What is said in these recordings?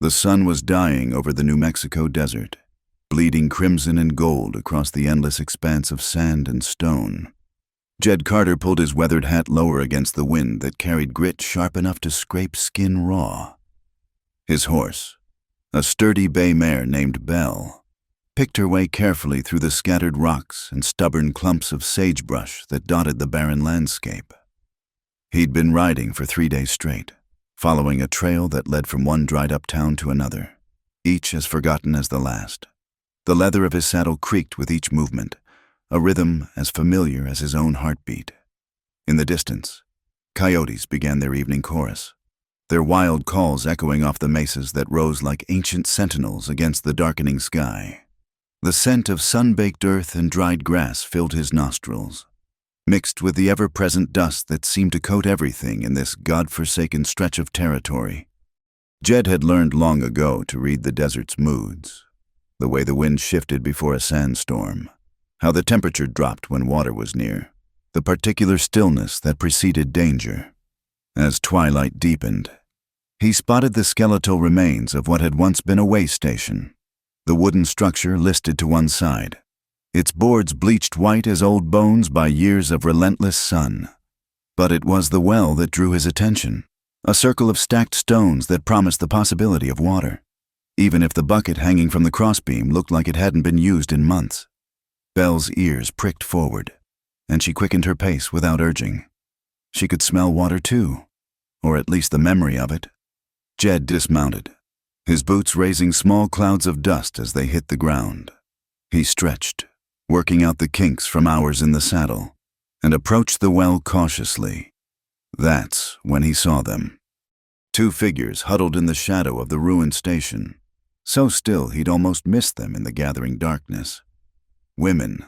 The sun was dying over the New Mexico desert, bleeding crimson and gold across the endless expanse of sand and stone. Jed Carter pulled his weathered hat lower against the wind that carried grit sharp enough to scrape skin raw. His horse, a sturdy bay mare named Belle, picked her way carefully through the scattered rocks and stubborn clumps of sagebrush that dotted the barren landscape. He'd been riding for 3 days straight, following a trail that led from one dried-up town to another, each as forgotten as the last. The leather of his saddle creaked with each movement, a rhythm as familiar as his own heartbeat. In the distance, coyotes began their evening chorus, their wild calls echoing off the mesas that rose like ancient sentinels against the darkening sky. The scent of sun-baked earth and dried grass filled his nostrils, mixed with the ever-present dust that seemed to coat everything in this god-forsaken stretch of territory. Jed had learned long ago to read the desert's moods, the way the wind shifted before a sandstorm, how the temperature dropped when water was near, the particular stillness that preceded danger. As twilight deepened, he spotted the skeletal remains of what had once been a way station, the wooden structure listed to one side, its boards bleached white as old bones by years of relentless sun. But it was the well that drew his attention, a circle of stacked stones that promised the possibility of water, even if the bucket hanging from the crossbeam looked like it hadn't been used in months. Belle's ears pricked forward, and she quickened her pace without urging. She could smell water too, or at least the memory of it. Jed dismounted, his boots raising small clouds of dust as they hit the ground. He stretched, working out the kinks from hours in the saddle, and approached the well cautiously. That's when he saw them. 2 figures huddled in the shadow of the ruined station, so still he'd almost missed them in the gathering darkness. Women,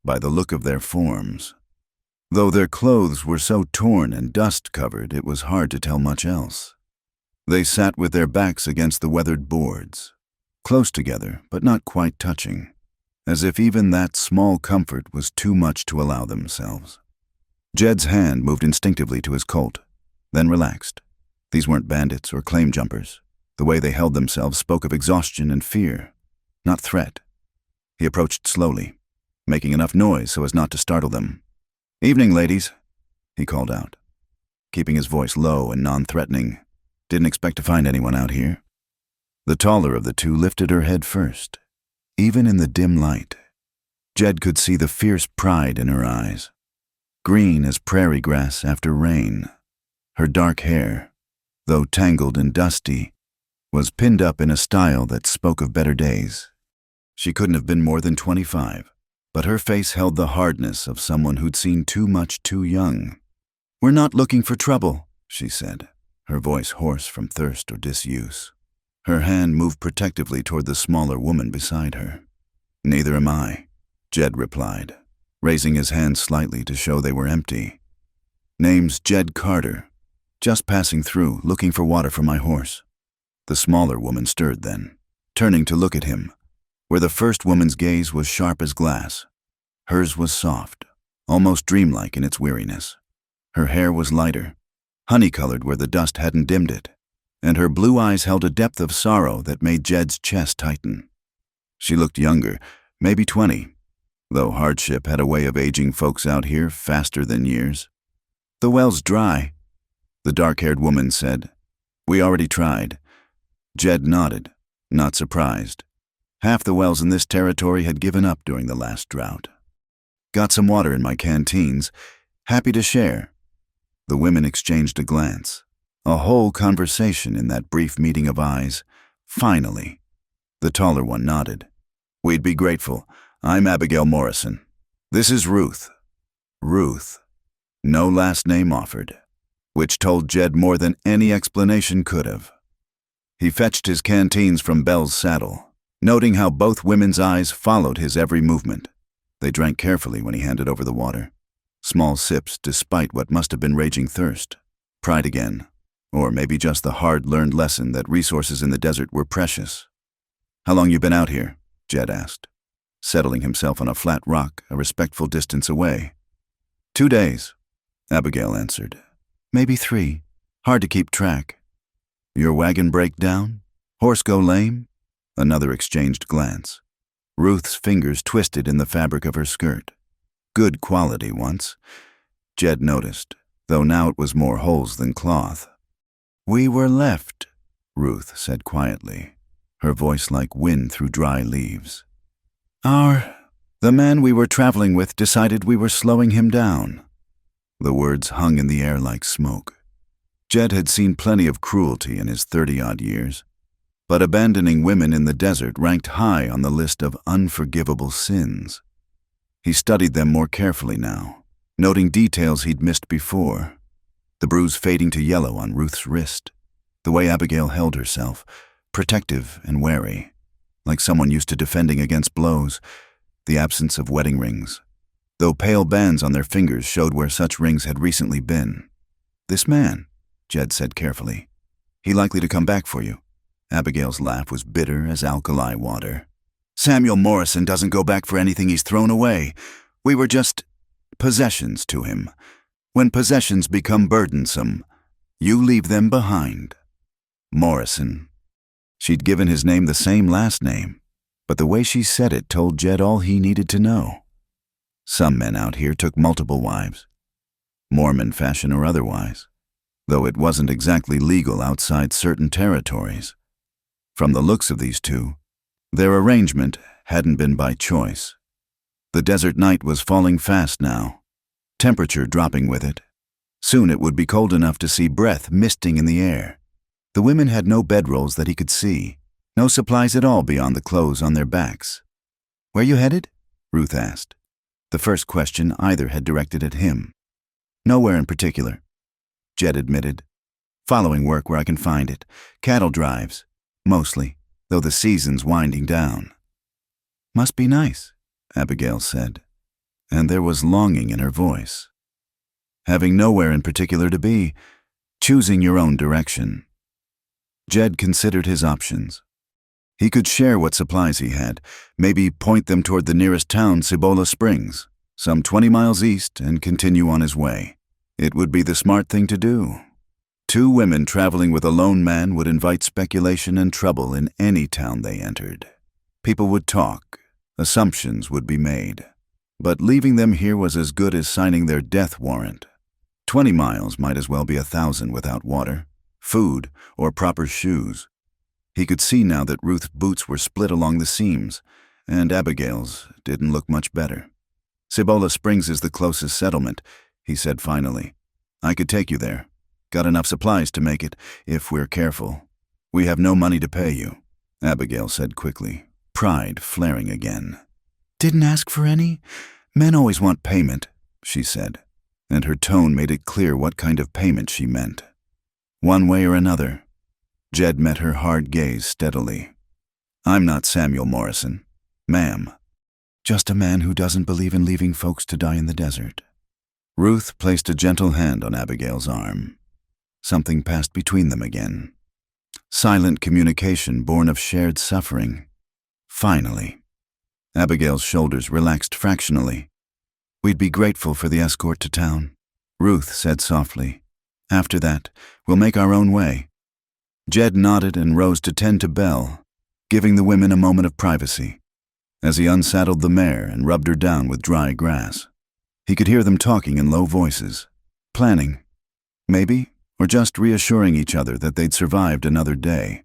by the look of their forms. Though their clothes were so torn and dust-covered, it was hard to tell much else. They sat with their backs against the weathered boards, close together but not quite touching, as if even that small comfort was too much to allow themselves. Jed's hand moved instinctively to his Colt, then relaxed. These weren't bandits or claim jumpers. The way they held themselves spoke of exhaustion and fear, not threat. He approached slowly, making enough noise so as not to startle them. "Evening, ladies," he called out, keeping his voice low and non-threatening. "Didn't expect to find anyone out here." The taller of the two lifted her head first. Even in the dim light, Jed could see the fierce pride in her eyes, green as prairie grass after rain. Her dark hair, though tangled and dusty, was pinned up in a style that spoke of better days. She couldn't have been more than 25, but her face held the hardness of someone who'd seen too much too young. "We're not looking for trouble," she said, her voice hoarse from thirst or disuse. Her hand moved protectively toward the smaller woman beside her. "Neither am I," Jed replied, raising his hand slightly to show they were empty. "Name's Jed Carter. Just passing through, looking for water for my horse." The smaller woman stirred then, turning to look at him, where the first woman's gaze was sharp as glass. Hers was soft, almost dreamlike in its weariness. Her hair was lighter, honey-colored where the dust hadn't dimmed it, and her blue eyes held a depth of sorrow that made Jed's chest tighten. She looked younger, maybe 20, though hardship had a way of aging folks out here faster than years. "The well's dry," the dark-haired woman said. "We already tried." Jed nodded, not surprised. Half the wells in this territory had given up during the last drought. "Got some water in my canteens. Happy to share." The women exchanged a glance, a whole conversation in that brief meeting of eyes. Finally, the taller one nodded. "We'd be grateful. I'm Abigail Morrison. This is Ruth." Ruth. No last name offered, which told Jed more than any explanation could have. He fetched his canteens from Belle's saddle, noting how both women's eyes followed his every movement. They drank carefully when he handed over the water, small sips despite what must have been raging thirst. Pride again, or maybe just the hard-learned lesson that resources in the desert were precious. "How long you been out here?" Jed asked, settling himself on a flat rock a respectful distance away. 2 days, Abigail answered. "Maybe 3. Hard to keep track." "Your wagon break down?" Horse go lame? Another exchanged glance. Ruth's fingers twisted in the fabric of her skirt. Good quality once, Jed noticed, though now it was more holes than cloth. We were left, Ruth said quietly, her voice like wind through dry leaves. The man we were traveling with decided we were slowing him down. The words hung in the air like smoke. Jed had seen plenty of cruelty in his 30-odd years, but abandoning women in the desert ranked high on the list of unforgivable sins. He studied them more carefully now, noting details he'd missed before. The bruise fading to yellow on Ruth's wrist, the way Abigail held herself, protective and wary, like someone used to defending against blows, the absence of wedding rings, though pale bands on their fingers showed where such rings had recently been. This man, Jed said carefully, he likely to come back for you. Abigail's laugh was bitter as alkali water. Samuel Morrison doesn't go back for anything he's thrown away. We were just possessions to him. When possessions become burdensome, you leave them behind. Morrison. She'd given his name the same last name, but the way she said it told Jed all he needed to know. Some men out here took multiple wives, Mormon fashion or otherwise, though it wasn't exactly legal outside certain territories. From the looks of these two, their arrangement hadn't been by choice. The desert night was falling fast now, temperature dropping with it. Soon it would be cold enough to see breath misting in the air. The women had no bedrolls that he could see, no supplies at all beyond the clothes on their backs. Where you headed? Ruth asked. The first question either had directed at him. Nowhere in particular, Jed admitted. Following work where I can find it. Cattle drives, mostly, though the season's winding down. Must be nice, Abigail said, and there was longing in her voice. Having nowhere in particular to be, choosing your own direction. Jed considered his options. He could share what supplies he had, maybe point them toward the nearest town, Cibola Springs, some 20 miles east, and continue on his way. It would be the smart thing to do. Two women traveling with a lone man would invite speculation and trouble in any town they entered. People would talk, assumptions would be made. But leaving them here was as good as signing their death warrant. 20 miles might as well be 1,000 without water, food, or proper shoes. He could see now that Ruth's boots were split along the seams, and Abigail's didn't look much better. Cibola Springs is the closest settlement, he said finally. I could take you there. Got enough supplies to make it, if we're careful. We have no money to pay you, Abigail said quickly, pride flaring again. Didn't ask for any? Men always want payment, she said, and her tone made it clear what kind of payment she meant. One way or another. Jed met her hard gaze steadily. I'm not Samuel Morrison, ma'am. Just a man who doesn't believe in leaving folks to die in the desert. Ruth placed a gentle hand on Abigail's arm. Something passed between them again. Silent communication born of shared suffering. Finally. Abigail's shoulders relaxed fractionally. We'd be grateful for the escort to town, Ruth said softly. After that, we'll make our own way. Jed nodded and rose to tend to Belle, giving the women a moment of privacy. As he unsaddled the mare and rubbed her down with dry grass, he could hear them talking in low voices, planning, maybe, or just reassuring each other that they'd survived another day.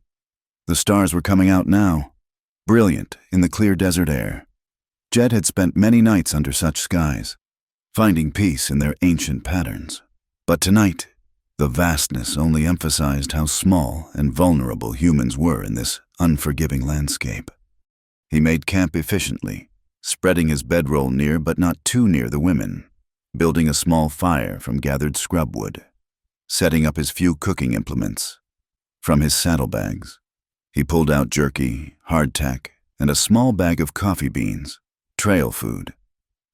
The stars were coming out now, brilliant in the clear desert air. Jed had spent many nights under such skies, finding peace in their ancient patterns. But tonight, the vastness only emphasized how small and vulnerable humans were in this unforgiving landscape. He made camp efficiently, spreading his bedroll near but not too near the women, building a small fire from gathered scrub wood, setting up his few cooking implements. From his saddlebags, he pulled out jerky, hardtack, and a small bag of coffee beans, trail food.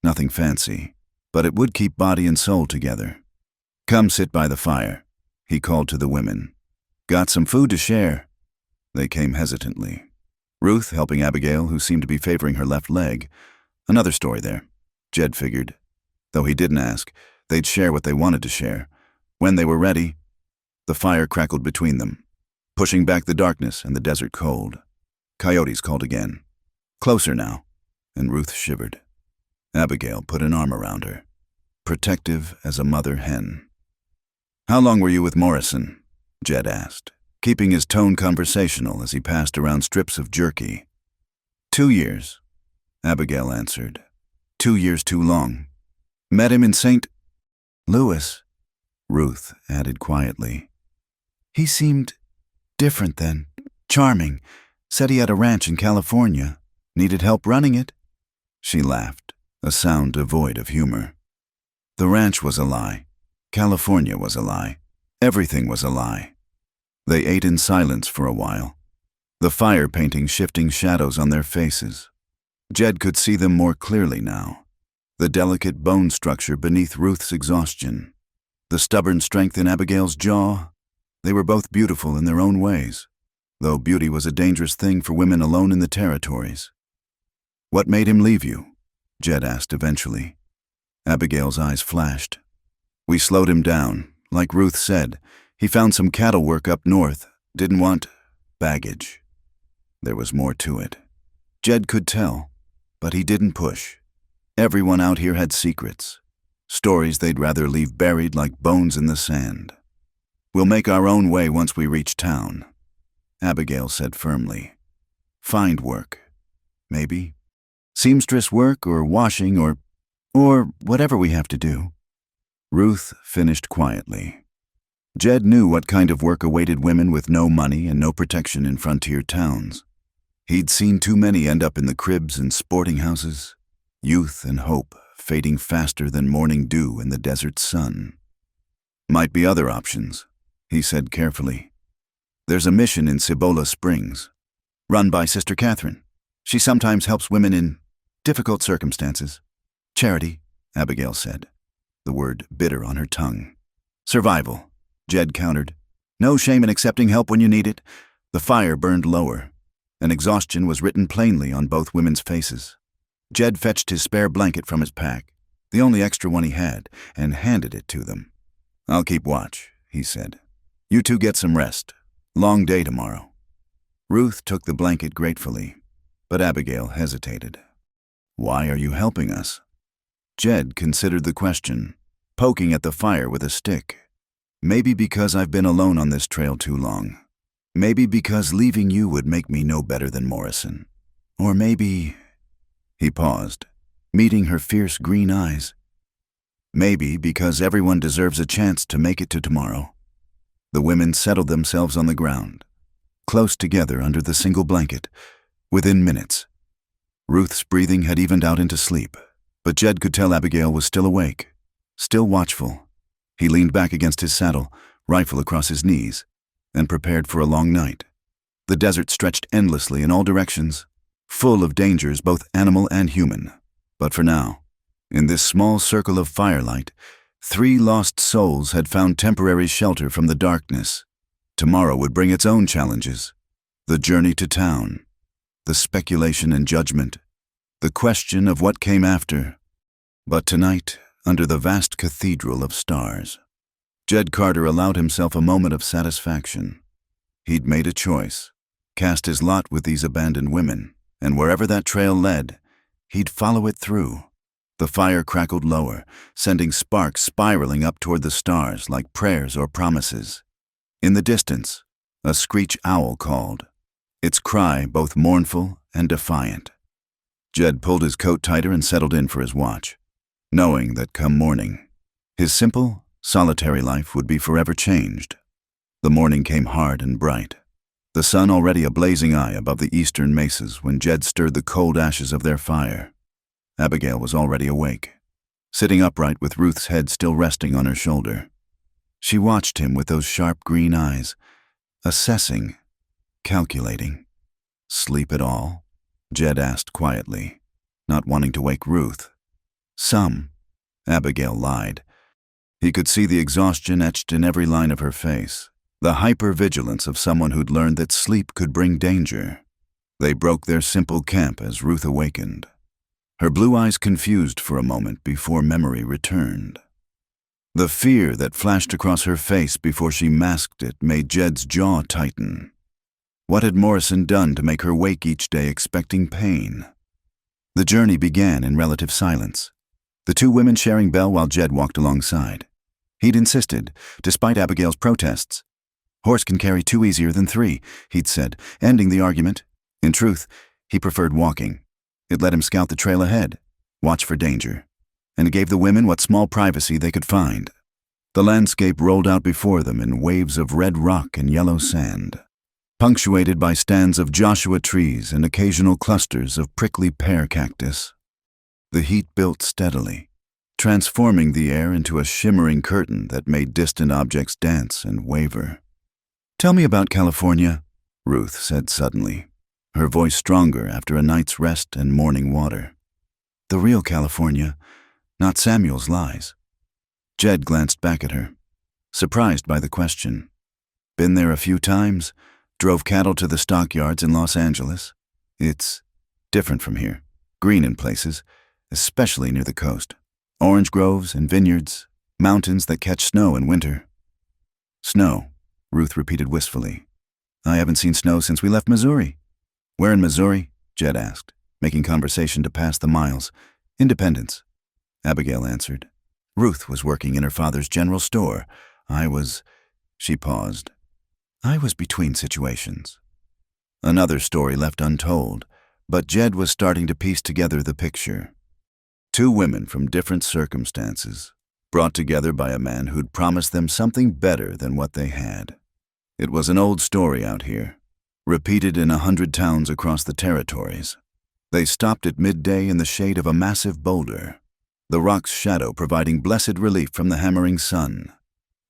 Nothing fancy, but it would keep body and soul together. Come sit by the fire, he called to the women. Got some food to share. They came hesitantly. Ruth helping Abigail, who seemed to be favoring her left leg. Another story there, Jed figured. Though he didn't ask, they'd share what they wanted to share. When they were ready, the fire crackled between them. pushing back the darkness and the desert cold. Coyotes called again. Closer now, and Ruth shivered. Abigail put an arm around her, protective as a mother hen. "How long were you with Morrison?" Jed asked, keeping his tone conversational as he passed around strips of jerky. 2 years, Abigail answered. 2 years too long. Met him in St. Louis, Ruth added quietly. He seemed different then, charming. Said he had a ranch in California, needed help running it. She laughed, a sound devoid of humor. The ranch was a lie. California was a lie. Everything was a lie. They ate in silence for a while, the fire painting shifting shadows on their faces. Jed could see them more clearly now, the delicate bone structure beneath Ruth's exhaustion, the stubborn strength in Abigail's jaw. They were both beautiful in their own ways, though beauty was a dangerous thing for women alone in the territories. "What made him leave you?" Jed asked eventually. Abigail's eyes flashed. "We slowed him down. Like Ruth said, he found some cattle work up north, didn't want baggage." There was more to it. Jed could tell, but he didn't push. Everyone out here had secrets, stories they'd rather leave buried like bones in the sand. "We'll make our own way once we reach town," Abigail said firmly. "Find work, maybe. Seamstress work or washing or whatever we have to do." Ruth finished quietly. Jed knew what kind of work awaited women with no money and no protection in frontier towns. He'd seen too many end up in the cribs and sporting houses, youth and hope fading faster than morning dew in the desert sun. "Might be other options," he said carefully. "There's a mission in Cibola Springs, run by Sister Catherine. She sometimes helps women in difficult circumstances. Charity," Abigail said, the word bitter on her tongue. "Survival," Jed countered. "No shame in accepting help when you need it." The fire burned lower, and exhaustion was written plainly on both women's faces. Jed fetched his spare blanket from his pack, the only extra one he had, and handed it to them. "I'll keep watch," he said. "You two get some rest. Long day tomorrow." Ruth took the blanket gratefully, but Abigail hesitated. "Why are you helping us?" Jed considered the question, poking at the fire with a stick. "Maybe because I've been alone on this trail too long. Maybe because leaving you would make me no better than Morrison. Or maybe—" He paused, meeting her fierce green eyes. "Maybe because everyone deserves a chance to make it to tomorrow." The women settled themselves on the ground, close together under the single blanket. Within minutes, Ruth's breathing had evened out into sleep, but Jed could tell Abigail was still awake, still watchful. He leaned back against his saddle, rifle across his knees, and prepared for a long night. The desert stretched endlessly in all directions, full of dangers both animal and human. But for now, in this small circle of firelight, 3 lost souls had found temporary shelter from the darkness. Tomorrow would bring its own challenges. The journey to town, the speculation and judgment, the question of what came after. But tonight, under the vast cathedral of stars, Jed Carter allowed himself a moment of satisfaction. He'd made a choice, cast his lot with these abandoned women, and wherever that trail led, he'd follow it through. The fire crackled lower, sending sparks spiraling up toward the stars like prayers or promises. In the distance, a screech owl called, its cry both mournful and defiant. Jed pulled his coat tighter and settled in for his watch, knowing that come morning, his simple, solitary life would be forever changed. The morning came hard and bright, the sun already a blazing eye above the eastern mesas when Jed stirred the cold ashes of their fire. Abigail was already awake, sitting upright with Ruth's head still resting on her shoulder. She watched him with those sharp green eyes, assessing, calculating. "Sleep at all?" Jed asked quietly, not wanting to wake Ruth. "Some," Abigail lied. He could see the exhaustion etched in every line of her face, the hyper-vigilance of someone who'd learned that sleep could bring danger. They broke their simple camp as Ruth awakened, her blue eyes confused for a moment before memory returned. The fear that flashed across her face before she masked it made Jed's jaw tighten. What had Morrison done to make her wake each day expecting pain? The journey began in relative silence, the two women sharing Belle while Jed walked alongside. He'd insisted, despite Abigail's protests. "Horse can carry two easier than three," he'd said, ending the argument. In truth, he preferred walking. It let him scout the trail ahead, watch for danger, and it gave the women what small privacy they could find. The landscape rolled out before them in waves of red rock and yellow sand, punctuated by stands of Joshua trees and occasional clusters of prickly pear cactus. The heat built steadily, transforming the air into a shimmering curtain that made distant objects dance and waver. "Tell me about California," Ruth said suddenly, her voice stronger after a night's rest and morning water. "The real California, not Samuel's lies." Jed glanced back at her, surprised by the question. "Been there a few times, drove cattle to the stockyards in Los Angeles. It's different from here, green in places, especially near the coast. Orange groves and vineyards, mountains that catch snow in winter." "Snow," Ruth repeated wistfully. "I haven't seen snow since we left Missouri." "Where in Missouri?" Jed asked, making conversation to pass the miles. "Independence," Abigail answered. "Ruth was working in her father's general store. She paused. "I was between situations." Another story left untold, but Jed was starting to piece together the picture. Two women from different circumstances, brought together by a man who'd promised them something better than what they had. It was an old story out here, repeated in 100 towns across the territories. They stopped at midday in the shade of a massive boulder, the rock's shadow providing blessed relief from the hammering sun.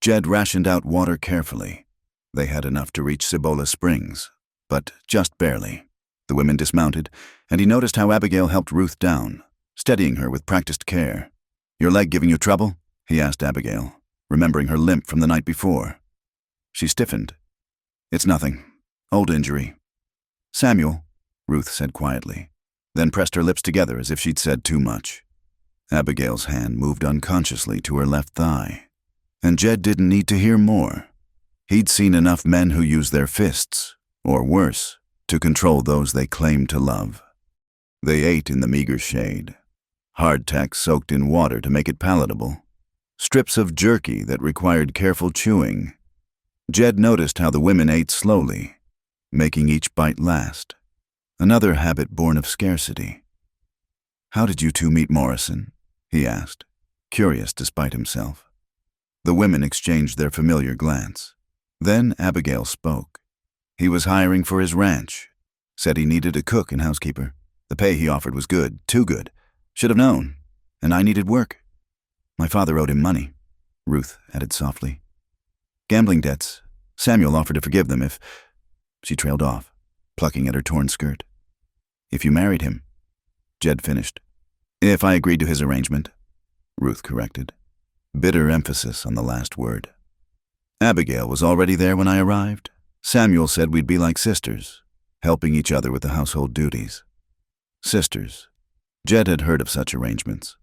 Jed rationed out water carefully. They had enough to reach Cibola Springs, but just barely. The women dismounted, and he noticed how Abigail helped Ruth down, steadying her with practiced care. "Your leg giving you trouble?" he asked Abigail, remembering her limp from the night before. She stiffened. "It's nothing. Old injury." "Samuel," Ruth said quietly, then pressed her lips together as if she'd said too much. Abigail's hand moved unconsciously to her left thigh, and Jed didn't need to hear more. He'd seen enough men who use their fists, or worse, to control those they claimed to love. They ate in the meager shade, hardtack soaked in water to make it palatable, strips of jerky that required careful chewing. Jed noticed how the women ate slowly, making each bite last, another habit born of scarcity. "How did you two meet Morrison?" he asked, curious despite himself. The women exchanged their familiar glance. Then Abigail spoke. "He was hiring for his ranch. Said he needed a cook and housekeeper. The pay he offered was good, too good. Should have known. And I needed work. My father owed him money," Ruth added softly. "Gambling debts. Samuel offered to forgive them if—" She trailed off, plucking at her torn skirt. "If you married him," Jed finished. "If I agreed to his arrangement," Ruth corrected, bitter emphasis on the last word. "Abigail was already there when I arrived. Samuel said we'd be like sisters, helping each other with the household duties." Sisters. Jed had heard of such arrangements,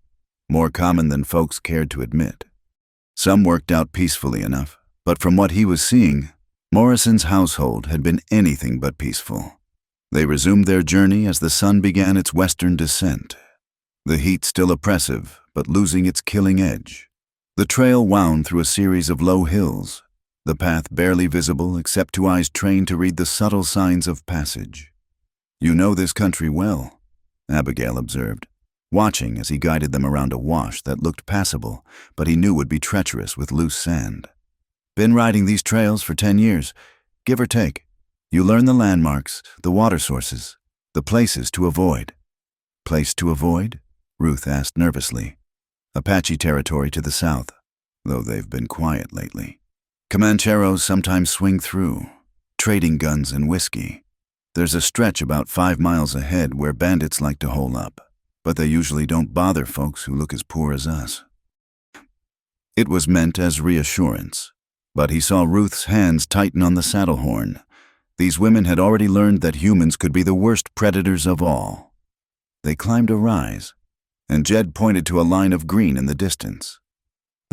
more common than folks cared to admit. Some worked out peacefully enough, but from what he was seeing, Morrison's household had been anything but peaceful. They resumed their journey as the sun began its western descent, the heat still oppressive but losing its killing edge. The trail wound through a series of low hills, the path barely visible except to eyes trained to read the subtle signs of passage. "You know this country well," Abigail observed, watching as he guided them around a wash that looked passable but he knew would be treacherous with loose sand. "Been riding these trails for 10 years, give or take. You learn the landmarks, the water sources, the places to avoid." "Place to avoid?" Ruth asked nervously. "Apache territory to the south, though they've been quiet lately. Comancheros sometimes swing through, trading guns and whiskey. There's a stretch about 5 miles ahead where bandits like to hole up, but they usually don't bother folks who look as poor as us." It was meant as reassurance, but he saw Ruth's hands tighten on the saddle horn. These women had already learned that humans could be the worst predators of all. They climbed a rise, and Jed pointed to a line of green in the distance.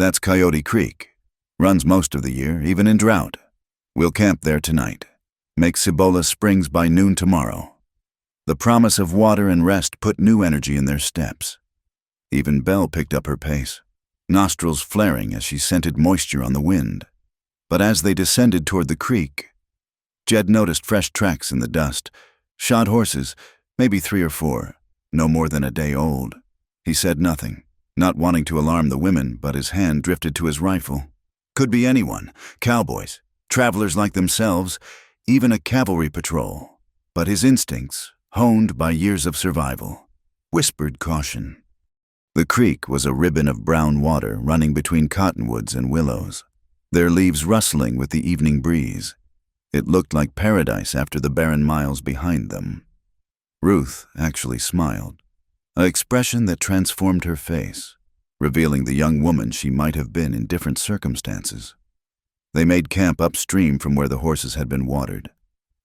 That's Coyote Creek. Runs most of the year, even in drought. We'll camp there tonight. Make Cibola Springs by noon tomorrow. The promise of water and rest put new energy in their steps. Even Belle picked up her pace, nostrils flaring as she scented moisture on the wind. But as they descended toward the creek, Jed noticed fresh tracks in the dust. Shod horses, maybe 3 or 4, no more than a day old. He said nothing, not wanting to alarm the women, but his hand drifted to his rifle. Could be anyone, cowboys, travelers like themselves, even a cavalry patrol. But his instincts, honed by years of survival, whispered caution. The creek was a ribbon of brown water running between cottonwoods and willows, their leaves rustling with the evening breeze. It looked like paradise after the barren miles behind them. Ruth actually smiled, an expression that transformed her face, revealing the young woman she might have been in different circumstances. They made camp upstream from where the horses had been watered,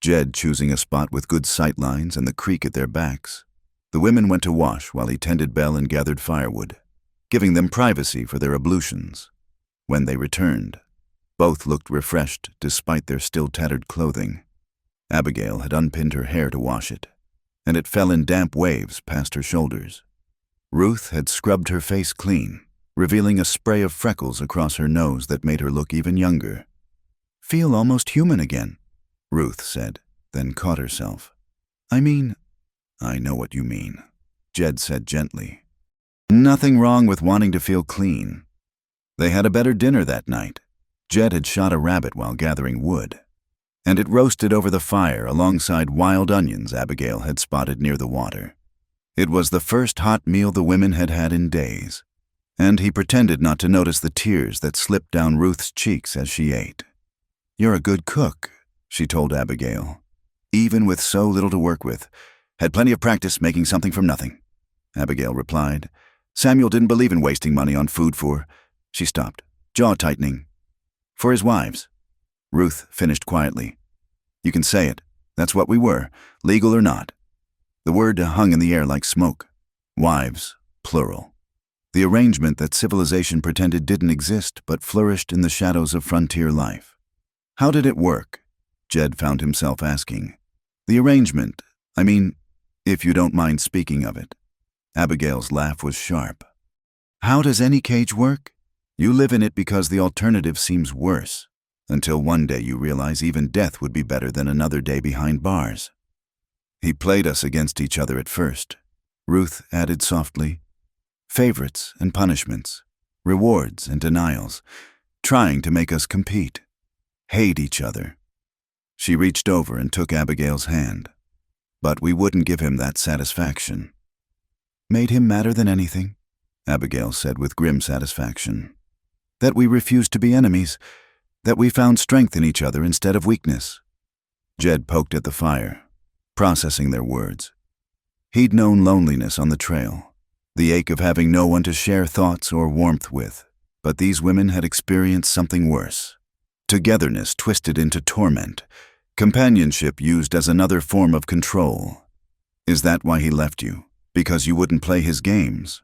Jed choosing a spot with good sight lines and the creek at their backs. The women went to wash while he tended Belle and gathered firewood, giving them privacy for their ablutions. When they returned, both looked refreshed despite their still tattered clothing. Abigail had unpinned her hair to wash it, and it fell in damp waves past her shoulders. Ruth had scrubbed her face clean, revealing a spray of freckles across her nose that made her look even younger. "Feel almost human again," Ruth said, then caught herself. I know what you mean," Jed said gently. Nothing wrong with wanting to feel clean. They had a better dinner that night. Jed had shot a rabbit while gathering wood, and it roasted over the fire alongside wild onions Abigail had spotted near the water. It was the first hot meal the women had had in days, and he pretended not to notice the tears that slipped down Ruth's cheeks as she ate. "You're a good cook," she told Abigail. "Even with so little to work with. Had plenty of practice making something from nothing," Abigail replied. "Samuel didn't believe in wasting money on food for—" She stopped, jaw tightening. "For his wives," Ruth finished quietly. "You can say it. That's what we were, legal or not." The word hung in the air like smoke. Wives, plural. The arrangement that civilization pretended didn't exist but flourished in the shadows of frontier life. How did it work? Jed found himself asking. The arrangement, if you don't mind speaking of it. Abigail's laugh was sharp. How does any cage work? You live in it because the alternative seems worse, until one day you realize even death would be better than another day behind bars. He played us against each other at first, Ruth added softly. Favorites and punishments, rewards and denials, trying to make us compete, hate each other. She reached over and took Abigail's hand. But we wouldn't give him that satisfaction. Made him madder than anything, Abigail said with grim satisfaction. That we refused to be enemies, that we found strength in each other instead of weakness. Jed poked at the fire, processing their words. He'd known loneliness on the trail, the ache of having no one to share thoughts or warmth with, but these women had experienced something worse. Togetherness twisted into torment, companionship used as another form of control. Is that why he left you? Because you wouldn't play his games?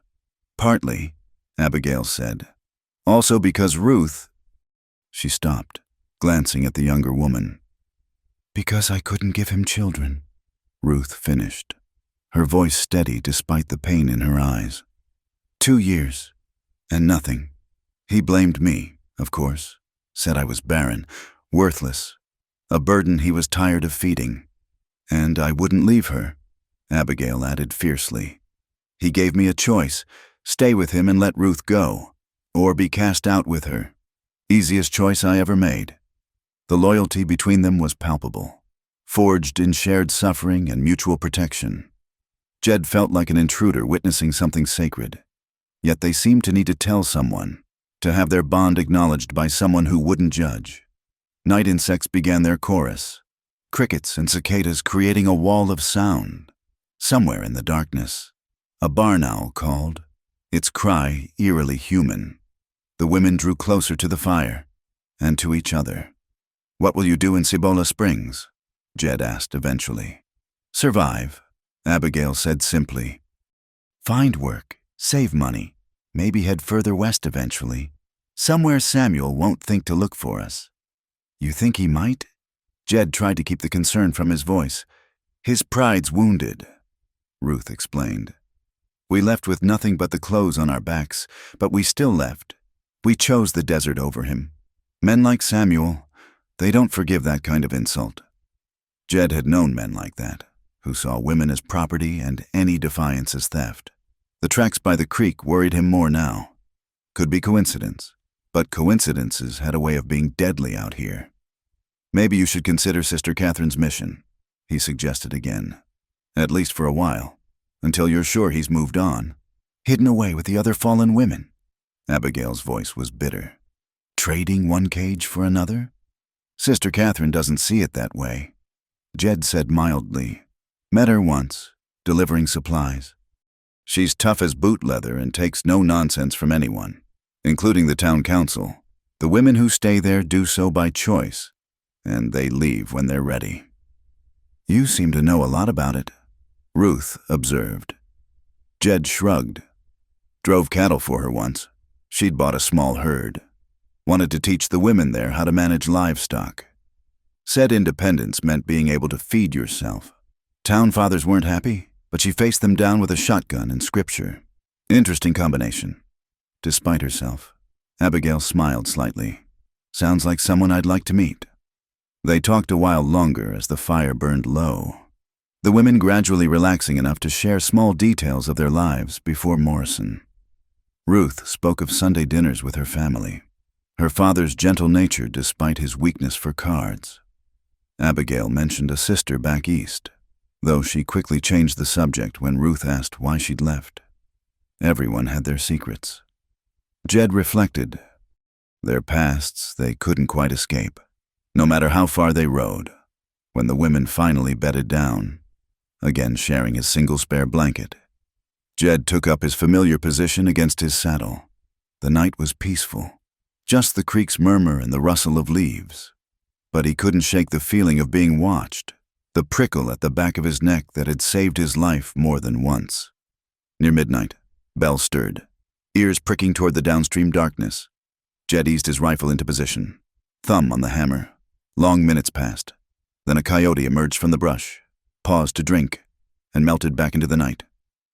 Partly, Abigail said. Also because Ruth... She stopped, glancing at the younger woman. Because I couldn't give him children, Ruth finished, her voice steady despite the pain in her eyes. 2 years, and nothing. He blamed me, of course, said I was barren, worthless, a burden he was tired of feeding. And I wouldn't leave her, Abigail added fiercely. He gave me a choice, stay with him and let Ruth go, or be cast out with her. Easiest choice I ever made. The loyalty between them was palpable, forged in shared suffering and mutual protection. Jed felt like an intruder witnessing something sacred. Yet they seemed to need to tell someone, to have their bond acknowledged by someone who wouldn't judge. Night insects began their chorus, crickets and cicadas creating a wall of sound. Somewhere in the darkness, a barn owl called, its cry eerily human. The women drew closer to the fire, and to each other. What will you do in Cibola Springs? Jed asked eventually. Survive, Abigail said simply. Find work, save money, maybe head further west eventually. Somewhere Samuel won't think to look for us." "You think he might?" Jed tried to keep the concern from his voice. "His pride's wounded," Ruth explained. "We left with nothing but the clothes on our backs, but we still left. We chose the desert over him. Men like Samuel, they don't forgive that kind of insult." Jed had known men like that, who saw women as property and any defiance as theft. The tracks by the creek worried him more now. Could be coincidence, but coincidences had a way of being deadly out here. "Maybe you should consider Sister Catherine's mission," he suggested again. "At least for a while, until you're sure he's moved on. Hidden away with the other fallen women." Abigail's voice was bitter. "Trading one cage for another? Sister Catherine doesn't see it that way." Jed said mildly. "Met her once, delivering supplies. She's tough as boot leather and takes no nonsense from anyone, including the town council. The women who stay there do so by choice, and they leave when they're ready." "You seem to know a lot about it," Ruth observed. Jed shrugged. "Drove cattle for her once. She'd bought a small herd. Wanted to teach the women there how to manage livestock. Said independence meant being able to feed yourself. Town fathers weren't happy, but she faced them down with a shotgun and scripture. Interesting combination." Despite herself, Abigail smiled slightly. "Sounds like someone I'd like to meet." They talked a while longer as the fire burned low, the women gradually relaxing enough to share small details of their lives before Morrison. Ruth spoke of Sunday dinners with her family, her father's gentle nature despite his weakness for cards. Abigail mentioned a sister back east, though she quickly changed the subject when Ruth asked why she'd left. Everyone had their secrets. Jed reflected. Their pasts they couldn't quite escape, no matter how far they rode. When the women finally bedded down, again sharing his single spare blanket, Jed took up his familiar position against his saddle. The night was peaceful, just the creek's murmur and the rustle of leaves. But he couldn't shake the feeling of being watched, the prickle at the back of his neck that had saved his life more than once. Near midnight, Bell stirred, ears pricking toward the downstream darkness. Jed eased his rifle into position, thumb on the hammer. Long minutes passed. Then a coyote emerged from the brush, paused to drink, and melted back into the night.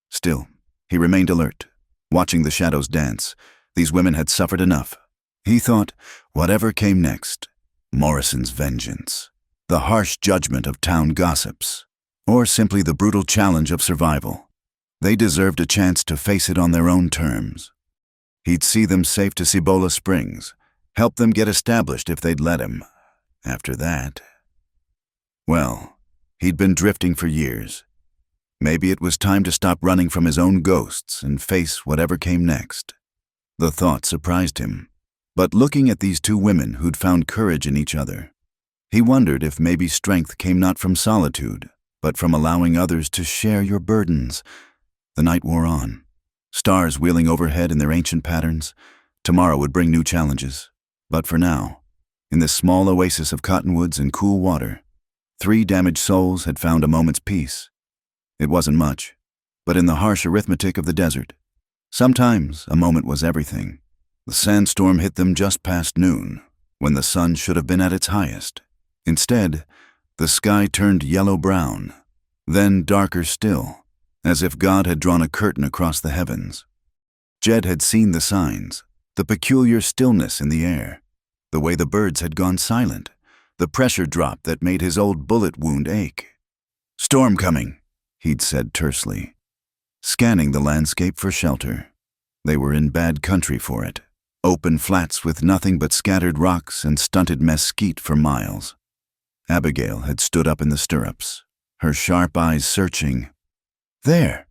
Still, he remained alert, watching the shadows dance. These women had suffered enough. He thought, whatever came next, Morrison's vengeance, the harsh judgment of town gossips, or simply the brutal challenge of survival, they deserved a chance to face it on their own terms. He'd see them safe to Cibola Springs, help them get established if they'd let him. After that, well, he'd been drifting for years. Maybe it was time to stop running from his own ghosts and face whatever came next. The thought surprised him. But looking at these two women who'd found courage in each other, he wondered if maybe strength came not from solitude, but from allowing others to share your burdens. The night wore on, stars wheeling overhead in their ancient patterns. Tomorrow would bring new challenges. But for now, in this small oasis of cottonwoods and cool water, 3 damaged souls had found a moment's peace. It wasn't much, but in the harsh arithmetic of the desert, sometimes a moment was everything. The sandstorm hit them just past noon, when the sun should have been at its highest. Instead, the sky turned yellow-brown, then darker still, as if God had drawn a curtain across the heavens. Jed had seen the signs, the peculiar stillness in the air, the way the birds had gone silent, the pressure drop that made his old bullet wound ache. "Storm coming," he'd said tersely, scanning the landscape for shelter. They were in bad country for it. Open flats with nothing but scattered rocks and stunted mesquite for miles. Abigail had stood up in the stirrups, her sharp eyes searching. "There,"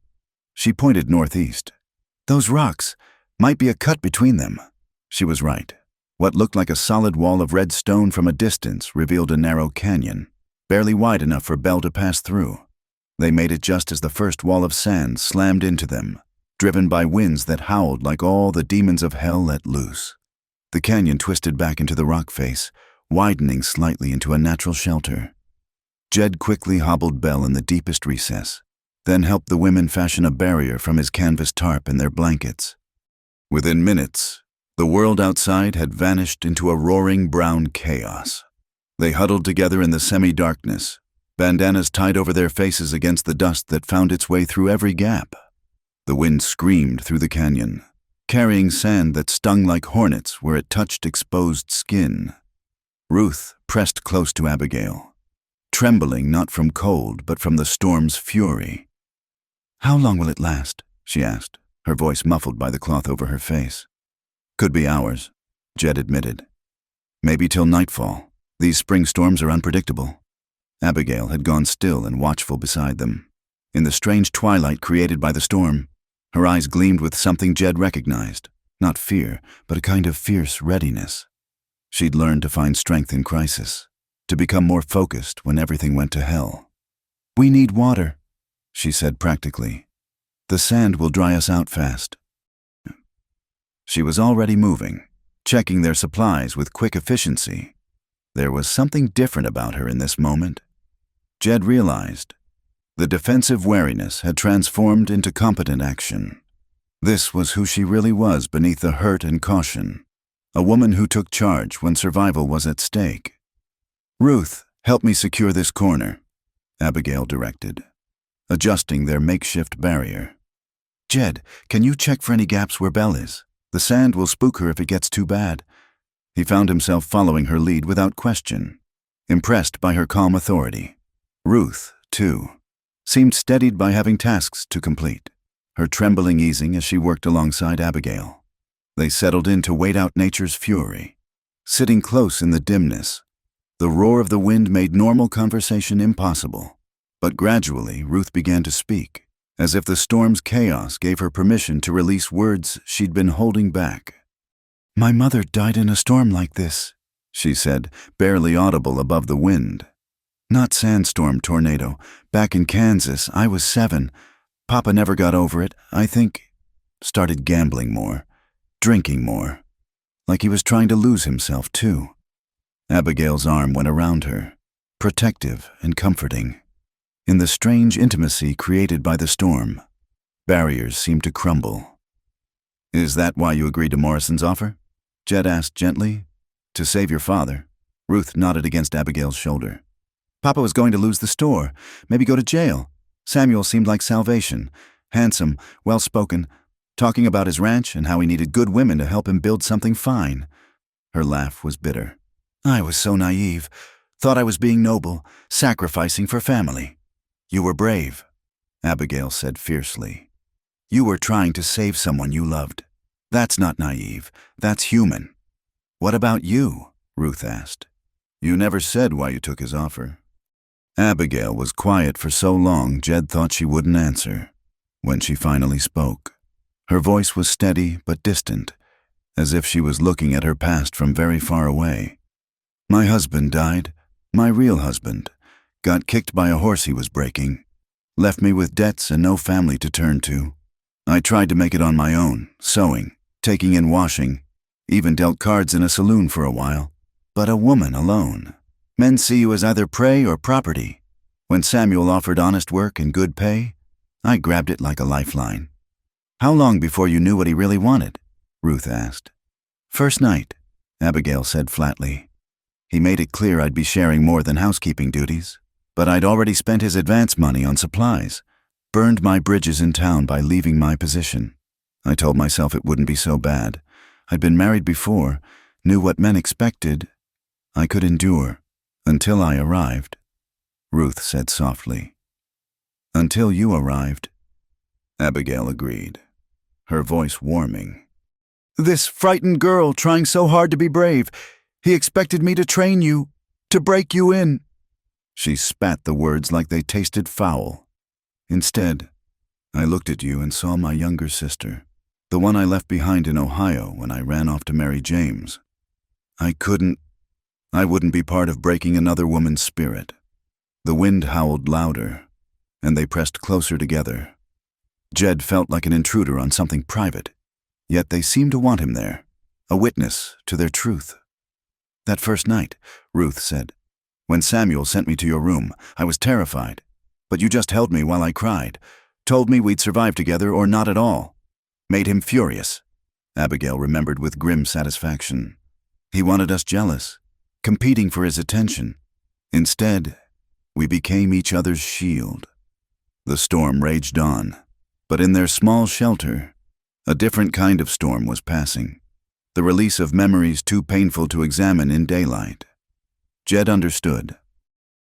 she pointed northeast. "Those rocks might be a cut between them." She was right. What looked like a solid wall of red stone from a distance revealed a narrow canyon, barely wide enough for Bell to pass through. They made it just as the first wall of sand slammed into them, driven by winds that howled like all the demons of hell let loose. The canyon twisted back into the rock face, widening slightly into a natural shelter. Jed quickly hobbled Bell in the deepest recess, then helped the women fashion a barrier from his canvas tarp and their blankets. Within minutes, The world outside had vanished into a roaring brown chaos. They huddled together in the semi-darkness, bandanas tied over their faces against the dust that found its way through every gap. The wind screamed through the canyon, carrying sand that stung like hornets where it touched exposed skin. Ruth pressed close to Abigail, trembling not from cold but from the storm's fury. "How long will it last?" she asked, her voice muffled by the cloth over her face. "Could be hours," Jed admitted. "Maybe till nightfall. These spring storms are unpredictable." Abigail had gone still and watchful beside them. In the strange twilight created by the storm, her eyes gleamed with something Jed recognized, not fear, but a kind of fierce readiness. She'd learned to find strength in crisis, to become more focused when everything went to hell. "We need water," she said practically. "The sand will dry us out fast." She was already moving, checking their supplies with quick efficiency. There was something different about her in this moment. Jed realized. The defensive wariness had transformed into competent action. This was who she really was beneath the hurt and caution. A woman who took charge when survival was at stake. "Ruth, help me secure this corner," Abigail directed, adjusting their makeshift barrier. "Jed, can you check for any gaps where Belle is? The sand will spook her if it gets too bad." He found himself following her lead without question, impressed by her calm authority. Ruth, too, seemed steadied by having tasks to complete, her trembling easing as she worked alongside Abigail. They settled in to wait out nature's fury. Sitting close in the dimness, the roar of the wind made normal conversation impossible. But gradually, Ruth began to speak, as if the storm's chaos gave her permission to release words she'd been holding back. "My mother died in a storm like this," she said, barely audible above the wind. "Not sandstorm tornado. Back in Kansas, I was 7. Papa never got over it, I think. Started gambling more, drinking more. Like he was trying to lose himself, too." Abigail's arm went around her, protective and comforting. In the strange intimacy created by the storm, barriers seemed to crumble. "Is that why you agreed to Morrison's offer?" Jed asked gently. "To save your father?" Ruth nodded against Abigail's shoulder. "Papa was going to lose the store, maybe go to jail. Samuel seemed like salvation, handsome, well-spoken, talking about his ranch and how he needed good women to help him build something fine." Her laugh was bitter. "I was so naive. Thought I was being noble, sacrificing for family." "You were brave," Abigail said fiercely. "You were trying to save someone you loved. That's not naive. That's human." "What about you?" Ruth asked. "You never said why you took his offer." Abigail was quiet for so long Jed thought she wouldn't answer. When she finally spoke, her voice was steady but distant, as if she was looking at her past from very far away. "My husband died, my real husband. Got kicked by a horse he was breaking. Left me with debts and no family to turn to. I tried to make it on my own, sewing, taking in washing, even dealt cards in a saloon for a while. But a woman alone. Men see you as either prey or property. When Samuel offered honest work and good pay, I grabbed it like a lifeline." "How long before you knew what he really wanted?" Ruth asked. "First night," Abigail said flatly. "He made it clear I'd be sharing more than housekeeping duties. But I'd already spent his advance money on supplies, burned my bridges in town by leaving my position. I told myself it wouldn't be so bad. I'd been married before, knew what men expected. I could endure, until I arrived," Ruth said softly. "Until you arrived," Abigail agreed, her voice warming. "This frightened girl trying so hard to be brave. He expected me to train you, to break you in." She spat the words like they tasted foul. "Instead, I looked at you and saw my younger sister, the one I left behind in Ohio when I ran off to marry James. I wouldn't be part of breaking another woman's spirit." The wind howled louder, and they pressed closer together. Jed felt like an intruder on something private, yet they seemed to want him there, a witness to their truth. "That first night," Ruth said, "when Samuel sent me to your room, I was terrified. But you just held me while I cried, told me we'd survive together or not at all. Made him furious." Abigail remembered with grim satisfaction. He wanted us jealous, competing for his attention. Instead, we became each other's shield. The storm raged on, but in their small shelter, a different kind of storm was passing, the release of memories too painful to examine in daylight. Jed understood.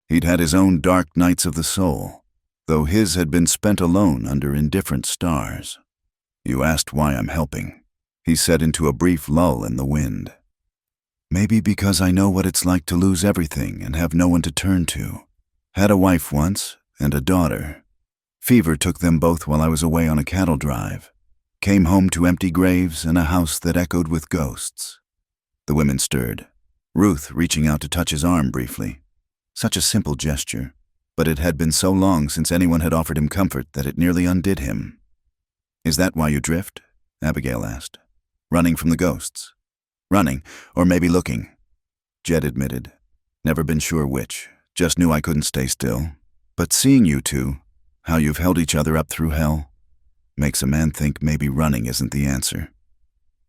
He'd had his own dark nights of the soul, though his had been spent alone under indifferent stars. "You asked why I'm helping," he said into a brief lull in the wind. "Maybe because I know what it's like to lose everything and have no one to turn to. Had a wife once, and a daughter. Fever took them both while I was away on a cattle drive. Came home to empty graves and a house that echoed with ghosts." The women stirred, Ruth reaching out to touch his arm briefly. Such a simple gesture, but it had been so long since anyone had offered him comfort that it nearly undid him. "Is that why you drift?" Abigail asked. "Running from the ghosts?" "Running, or maybe looking," Jed admitted. "Never been sure which, just knew I couldn't stay still. But seeing you two, how you've held each other up through hell, makes a man think maybe running isn't the answer."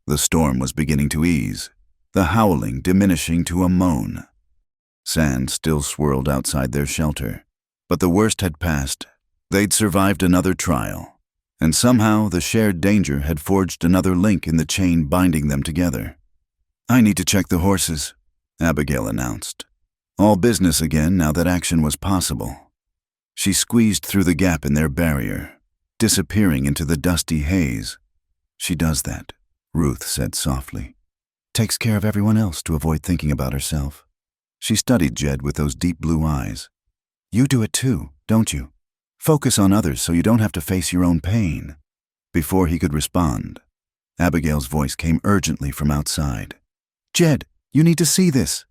The storm was beginning to ease, the howling diminishing to a moan. Sand still swirled outside their shelter, but the worst had passed. They'd survived another trial, and somehow the shared danger had forged another link in the chain binding them together. "I need to check the horses," Abigail announced. All business again now that action was possible. She squeezed through the gap in their barrier, disappearing into the dusty haze. "She does that," Ruth said softly. "Takes care of everyone else to avoid thinking about herself." She studied Jed with those deep blue eyes. "You do it too, don't you? Focus on others so you don't have to face your own pain." Before he could respond, Abigail's voice came urgently from outside. "Jed, you need to see this."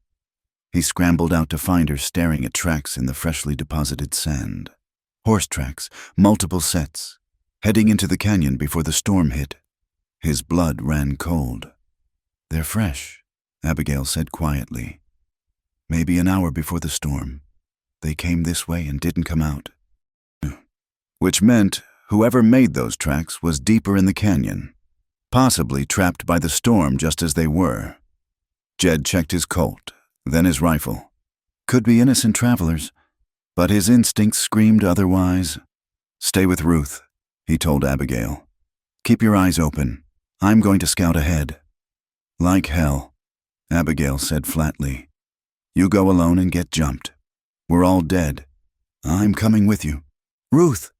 He scrambled out to find her staring at tracks in the freshly deposited sand. Horse tracks, multiple sets, heading into the canyon before the storm hit. His blood ran cold. "They're fresh," Abigail said quietly. "Maybe an hour before the storm. They came this way and didn't come out." Which meant whoever made those tracks was deeper in the canyon, possibly trapped by the storm just as they were. Jed checked his Colt, then his rifle. Could be innocent travelers, but his instincts screamed otherwise. "Stay with Ruth," he told Abigail. "Keep your eyes open. I'm going to scout ahead." "Like hell," Abigail said flatly. "You go alone and get jumped. We're all dead. I'm coming with you." "Ruth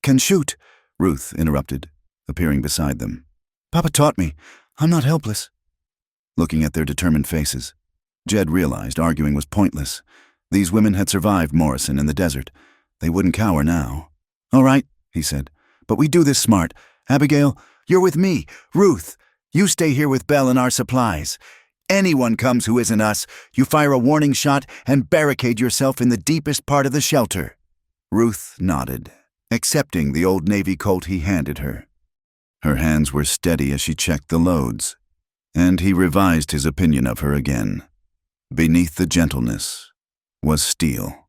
can shoot," Ruth interrupted, appearing beside them. "Papa taught me. I'm not helpless." Looking at their determined faces, Jed realized arguing was pointless. These women had survived Morrison in the desert. They wouldn't cower now. "All right," he said, "but we do this smart. Abigail, you're with me. Ruth, you stay here with Belle and our supplies. Anyone comes who isn't us, you fire a warning shot and barricade yourself in the deepest part of the shelter." Ruth nodded, accepting the old Navy Colt he handed her. Her hands were steady as she checked the loads, and he revised his opinion of her again. Beneath the gentleness was steel,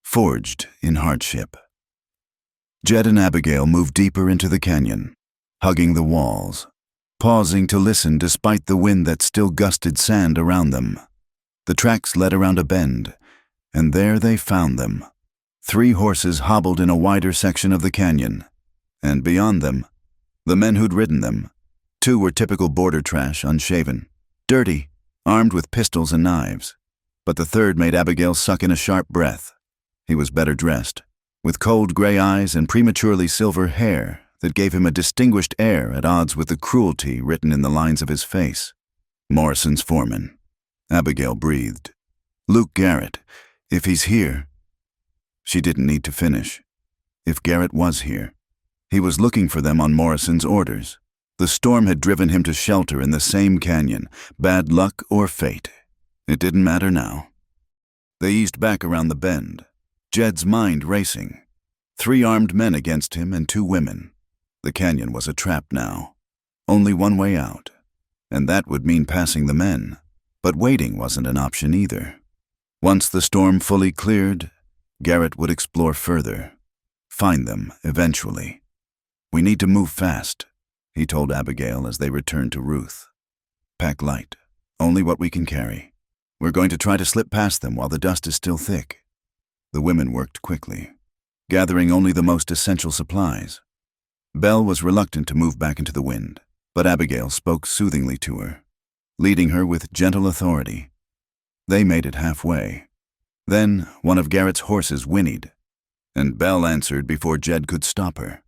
forged in hardship. Jed and Abigail moved deeper into the canyon, hugging the walls, pausing to listen despite the wind that still gusted sand around them. The tracks led around a bend, and there they found them. 3 horses hobbled in a wider section of the canyon, and beyond them, the men who'd ridden them. 2 were typical border trash, unshaven, dirty, armed with pistols and knives. But the third made Abigail suck in a sharp breath. He was better dressed, with cold gray eyes and prematurely silver hair that gave him a distinguished air at odds with the cruelty written in the lines of his face. "Morrison's foreman," Abigail breathed. "Luke Garrett, if he's here." She didn't need to finish. If Garrett was here, he was looking for them on Morrison's orders. The storm had driven him to shelter in the same canyon, bad luck or fate. It didn't matter now. They eased back around the bend, Jed's mind racing. 3 armed men against him and 2 women. The canyon was a trap now. Only one way out, and that would mean passing the men. But waiting wasn't an option either. Once the storm fully cleared, Garrett would explore further. Find them, eventually. "We need to move fast," he told Abigail as they returned to Ruth. "Pack light, only what we can carry. We're going to try to slip past them while the dust is still thick." The women worked quickly, gathering only the most essential supplies. Belle was reluctant to move back into the wind, but Abigail spoke soothingly to her, leading her with gentle authority. They made it halfway. Then one of Garrett's horses whinnied, and Belle answered before Jed could stop her.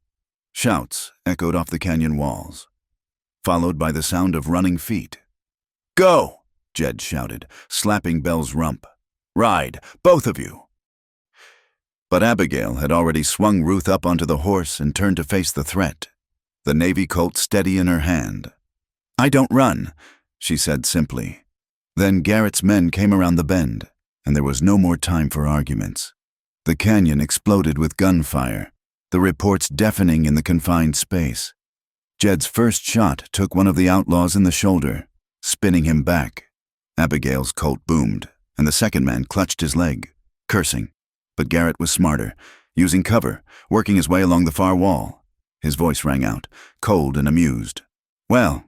Shouts echoed off the canyon walls, followed by the sound of running feet. "Go!" Jed shouted, slapping Belle's rump. "Ride, both of you!" But Abigail had already swung Ruth up onto the horse and turned to face the threat, the Navy Colt steady in her hand. "I don't run," she said simply. Then Garrett's men came around the bend, and there was no more time for arguments. The canyon exploded with gunfire, the reports deafening in the confined space. Jed's first shot took one of the outlaws in the shoulder, spinning him back. Abigail's Colt boomed, and the second man clutched his leg, cursing. But Garrett was smarter, using cover, working his way along the far wall. His voice rang out, cold and amused. Well,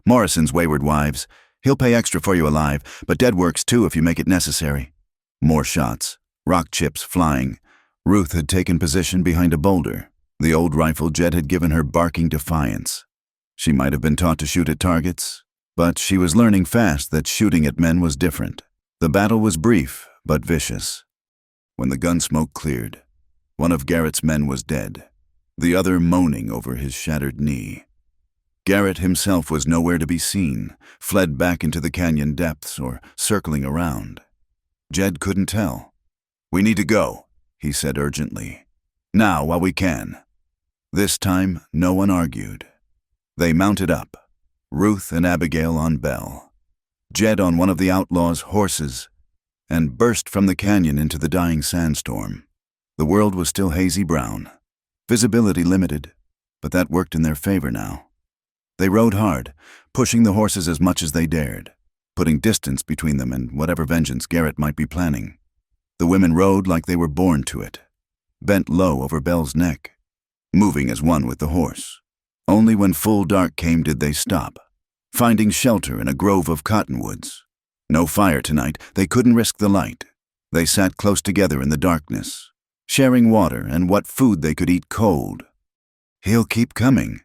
Morrison's wayward wives. He'll pay extra for you alive, but dead works too if you make it necessary." More shots, rock chips flying. Ruth had taken position behind a boulder. The old rifle Jed had given her barking defiance. She might have been taught to shoot at targets, but she was learning fast that shooting at men was different. The battle was brief, but vicious. When the gun smoke cleared, one of Garrett's men was dead, the other moaning over his shattered knee. Garrett himself was nowhere to be seen, fled back into the canyon depths or circling around. Jed couldn't tell. "We need to go," he said urgently. "Now, while we can." This time, no one argued. They mounted up, Ruth and Abigail on Belle, Jed on one of the outlaws' horses, and burst from the canyon into the dying sandstorm. The world was still hazy brown, visibility limited, but that worked in their favor now. They rode hard, pushing the horses as much as they dared, putting distance between them and whatever vengeance Garrett might be planning. The women rode like they were born to it, bent low over Belle's neck, moving as one with the horse. Only when full dark came did they stop, finding shelter in a grove of cottonwoods. No fire tonight, they couldn't risk the light. They sat close together in the darkness, sharing water and what food they could eat cold. "He'll keep coming,"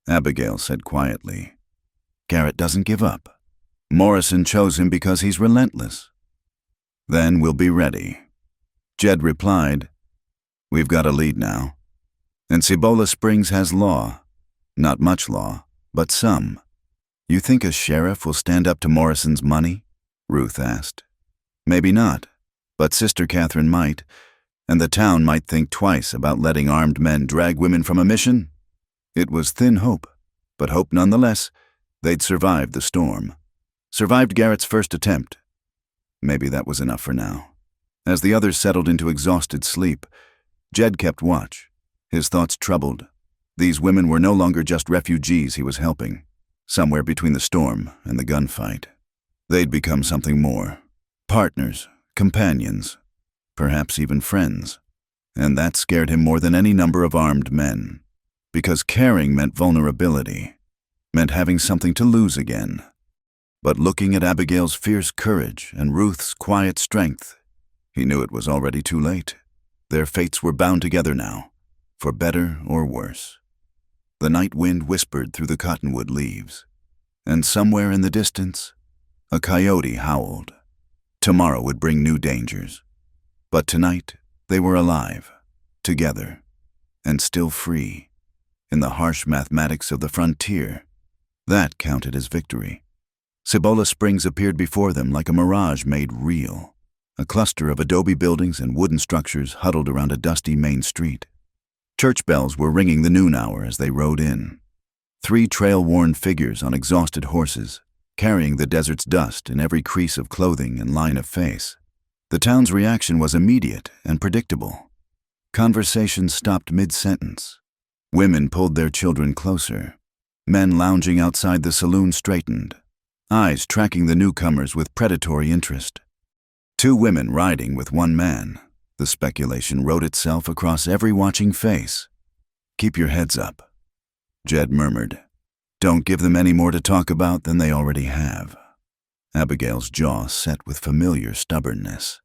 Abigail said quietly. "Garrett doesn't give up. Morrison chose him because he's relentless." "Then we'll be ready." Jed replied, "We've got a lead now. And Cibola Springs has law. Not much law, but some." "You think a sheriff will stand up to Morrison's money?" Ruth asked. "Maybe not, but Sister Catherine might, and the town might think twice about letting armed men drag women from a mission." It was thin hope, but hope nonetheless. They'd survived the storm. Survived Garrett's first attempt. Maybe that was enough for now. As the others settled into exhausted sleep, Jed kept watch, his thoughts troubled. These women were no longer just refugees he was helping, somewhere between the storm and the gunfight. They'd become something more. Partners, companions, perhaps even friends. And that scared him more than any number of armed men. Because caring meant vulnerability, meant having something to lose again. But looking at Abigail's fierce courage and Ruth's quiet strength, he knew it was already too late. Their fates were bound together now, for better or worse. The night wind whispered through the cottonwood leaves, and somewhere in the distance, a coyote howled. Tomorrow would bring new dangers. But tonight, they were alive, together, and still free. In the harsh mathematics of the frontier, that counted as victory. Cibola Springs appeared before them like a mirage made real, a cluster of adobe buildings and wooden structures huddled around a dusty main street. Church bells were ringing the noon hour as they rode in. 3 trail-worn figures on exhausted horses, carrying the desert's dust in every crease of clothing and line of face. The town's reaction was immediate and predictable. Conversation stopped mid-sentence. Women pulled their children closer. Men lounging outside the saloon straightened, eyes tracking the newcomers with predatory interest. 2 women riding with 1 man. The speculation wrote itself across every watching face. "Keep your heads up." Jed murmured. Don't give them any more to talk about than they already have. Abigail's jaw set with familiar stubbornness.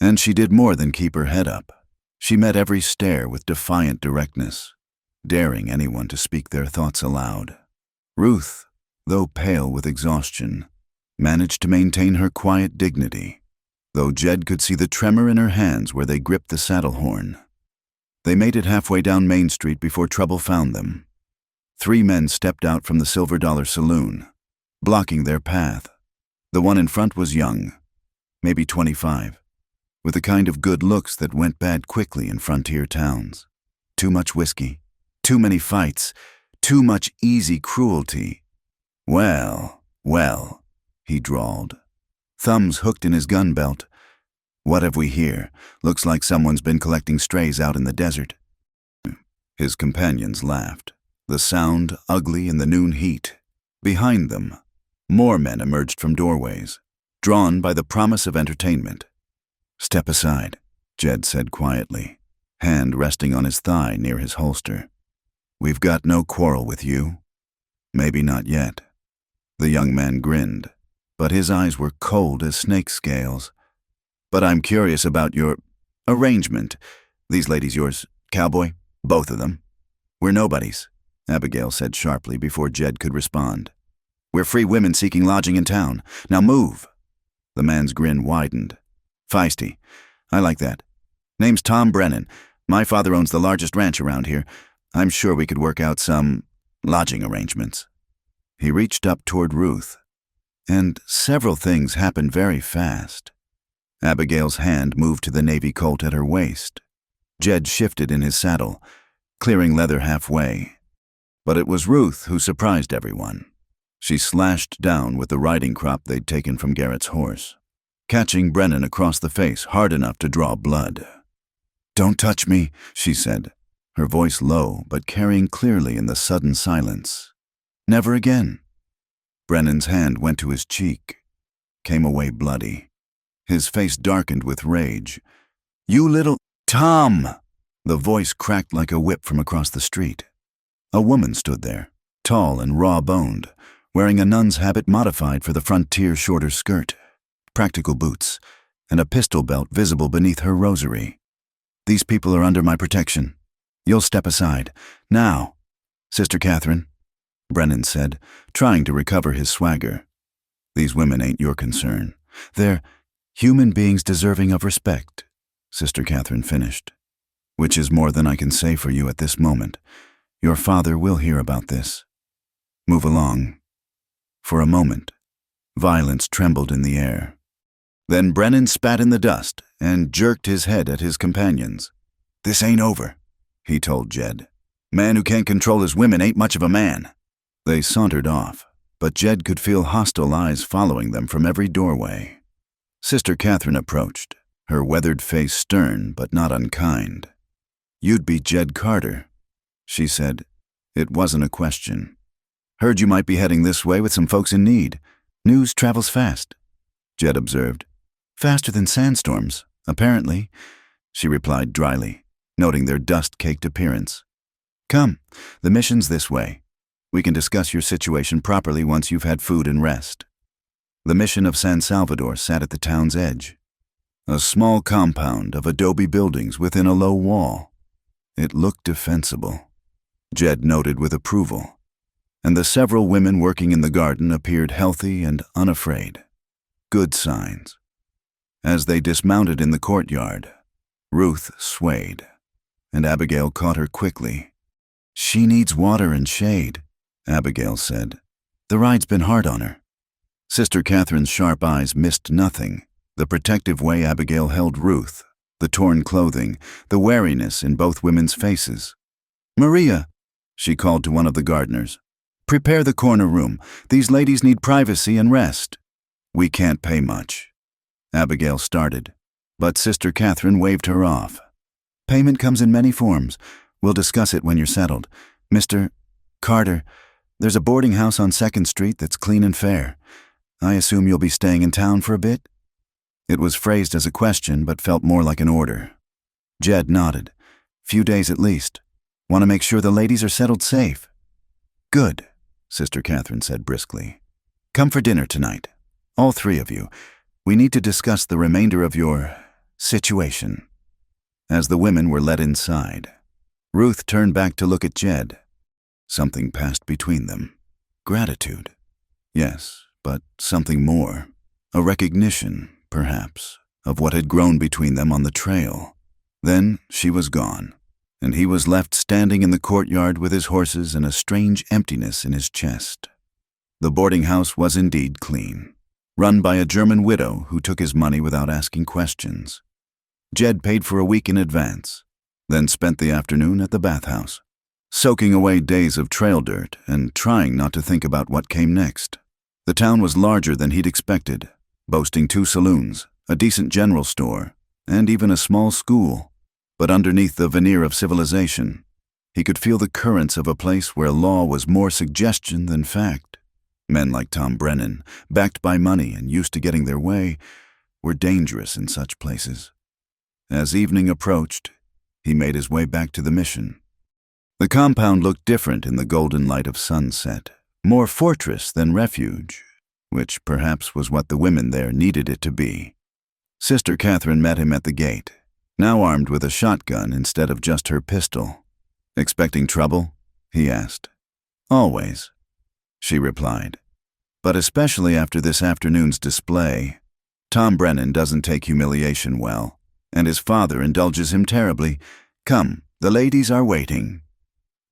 And she did more than keep her head up. She met every stare with defiant directness, daring anyone to speak their thoughts aloud. Ruth, though pale with exhaustion, managed to maintain her quiet dignity, though Jed could see the tremor in her hands where they gripped the saddle horn. They made it halfway down Main Street before trouble found them. 3 men stepped out from the Silver Dollar Saloon, blocking their path. The one in front was young, maybe 25, with the kind of good looks that went bad quickly in frontier towns. Too much whiskey, too many fights, too much easy cruelty. Well, he drawled, thumbs hooked in his gun belt. What have we here? Looks like someone's been collecting strays out in the desert. His companions laughed, the sound ugly in the noon heat. Behind them, more men emerged from doorways, drawn by the promise of entertainment. Step aside, Jed said quietly, hand resting on his thigh near his holster. We've got no quarrel with you. Maybe not yet. The young man grinned, but his eyes were cold as snake scales. But I'm curious about your arrangement. These ladies yours, Cowboy, both of them. We're nobodies, Abigail said sharply before Jed could respond. We're free women seeking lodging in town. Now move. The man's grin widened. Feisty. I like that. Name's Tom Brennan. My father owns the largest ranch around here. I'm sure we could work out some lodging arrangements. He reached up toward Ruth, and several things happened very fast. Abigail's hand moved to the navy colt at her waist. Jed shifted in his saddle, clearing leather halfway. But it was Ruth who surprised everyone. She slashed down with the riding crop they'd taken from Garrett's horse, catching Brennan across the face hard enough to draw blood. Don't touch me, she said, her voice low but carrying clearly in the sudden silence. Never again. Brennan's hand went to his cheek, came away bloody. His face darkened with rage. You little Tom! The voice cracked like a whip from across the street. A woman stood there, tall and raw-boned, wearing a nun's habit modified for the frontier shorter skirt, practical boots, and a pistol belt visible beneath her rosary. These people are under my protection. You'll step aside. Now, Sister Catherine, Brennan said, trying to recover his swagger. These women ain't your concern. They're human beings deserving of respect, Sister Catherine finished. Which is more than I can say for you at this moment. Your father will hear about this. Move along. For a moment, violence trembled in the air. Then Brennan spat in the dust and jerked his head at his companions. This ain't over, he told Jed. Man who can't control his women ain't much of a man. They sauntered off, but Jed could feel hostile eyes following them from every doorway. Sister Catherine approached, her weathered face stern but not unkind. You'd be Jed Carter, she said. It wasn't a question. Heard you might be heading this way with some folks in need. News travels fast, Jed observed. Faster than sandstorms, apparently, she replied dryly, noting their dust-caked appearance. Come, the mission's this way. We can discuss your situation properly once you've had food and rest. The mission of San Salvador sat at the town's edge, a small compound of adobe buildings within a low wall. It looked defensible, Jed noted with approval, and the several women working in the garden appeared healthy and unafraid. Good signs. As they dismounted in the courtyard, Ruth swayed, and Abigail caught her quickly. She needs water and shade, Abigail said. The ride's been hard on her. Sister Catherine's sharp eyes missed nothing, the protective way Abigail held Ruth, the torn clothing, the wariness in both women's faces. Maria, she called to one of the gardeners, prepare the corner room. These ladies need privacy and rest. We can't pay much. Abigail started, but Sister Catherine waved her off. Payment comes in many forms. We'll discuss it when you're settled. Mr. Carter, there's a boarding house on 2nd Street that's clean and fair. I assume you'll be staying in town for a bit? It was phrased as a question, but felt more like an order. Jed nodded. Few days at least. Want to make sure the ladies are settled safe. Good, Sister Catherine said briskly. Come for dinner tonight. All three of you. We need to discuss the remainder of your situation. As the women were led inside, Ruth turned back to look at Jed. Something passed between them. Gratitude. Yes, but something more. A recognition, perhaps, of what had grown between them on the trail. Then she was gone, and he was left standing in the courtyard with his horses and a strange emptiness in his chest. The boarding house was indeed clean, run by a German widow who took his money without asking questions. Jed paid for a week in advance, then spent the afternoon at the bathhouse, soaking away days of trail dirt and trying not to think about what came next. The town was larger than he'd expected, boasting 2 saloons, a decent general store, and even a small school. But underneath the veneer of civilization, he could feel the currents of a place where law was more suggestion than fact. Men like Tom Brennan, backed by money and used to getting their way, were dangerous in such places. As evening approached, he made his way back to the mission. The compound looked different in the golden light of sunset, more fortress than refuge, which perhaps was what the women there needed it to be. Sister Catherine met him at the gate, now armed with a shotgun instead of just her pistol. Expecting trouble? He asked. Always, she replied. But especially after this afternoon's display. Tom Brennan doesn't take humiliation well, and his father indulges him terribly. Come, the ladies are waiting.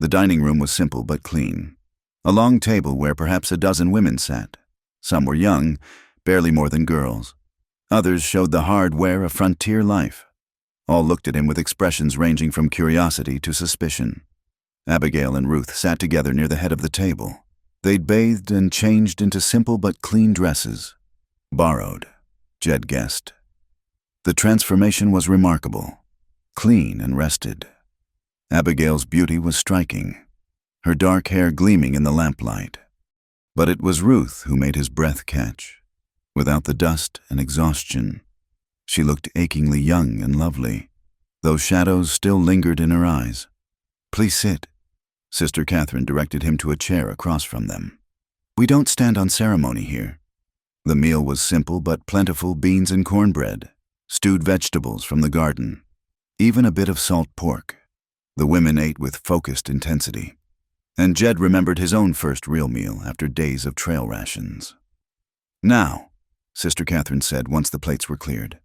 The dining room was simple but clean. A long table where perhaps a dozen women sat. Some were young, barely more than girls. Others showed the hard wear of frontier life. All looked at him with expressions ranging from curiosity to suspicion. Abigail and Ruth sat together near the head of the table. They'd bathed and changed into simple but clean dresses. Borrowed, Jed guessed. The transformation was remarkable, clean and rested. Abigail's beauty was striking, her dark hair gleaming in the lamplight. But it was Ruth who made his breath catch. Without the dust and exhaustion, she looked achingly young and lovely, though shadows still lingered in her eyes. Please sit. Sister Catherine directed him to a chair across from them. We don't stand on ceremony here. The meal was simple but plentiful: beans and cornbread, stewed vegetables from the garden, even a bit of salt pork. The women ate with focused intensity, and Jed remembered his own first real meal after days of trail rations. Now, Sister Catherine said once the plates were cleared,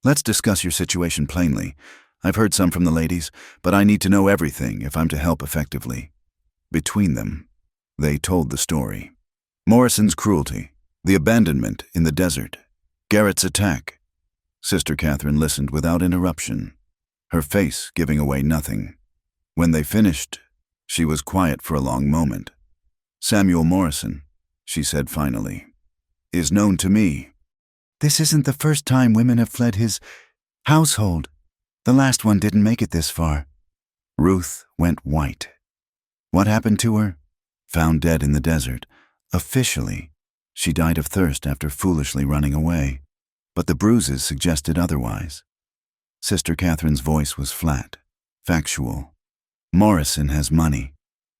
let's discuss your situation plainly. I've heard some from the ladies, but I need to know everything if I'm to help effectively. Between them, they told the story. Morrison's cruelty, the abandonment in the desert, Garrett's attack. Sister Catherine listened without interruption, her face giving away nothing. When they finished, she was quiet for a long moment. Samuel Morrison, she said finally, is known to me. This isn't the first time women have fled his household. The last one didn't make it this far. Ruth went white. What happened to her? Found dead in the desert. Officially, she died of thirst after foolishly running away. But the bruises suggested otherwise. Sister Catherine's voice was flat, factual. Morrison has money,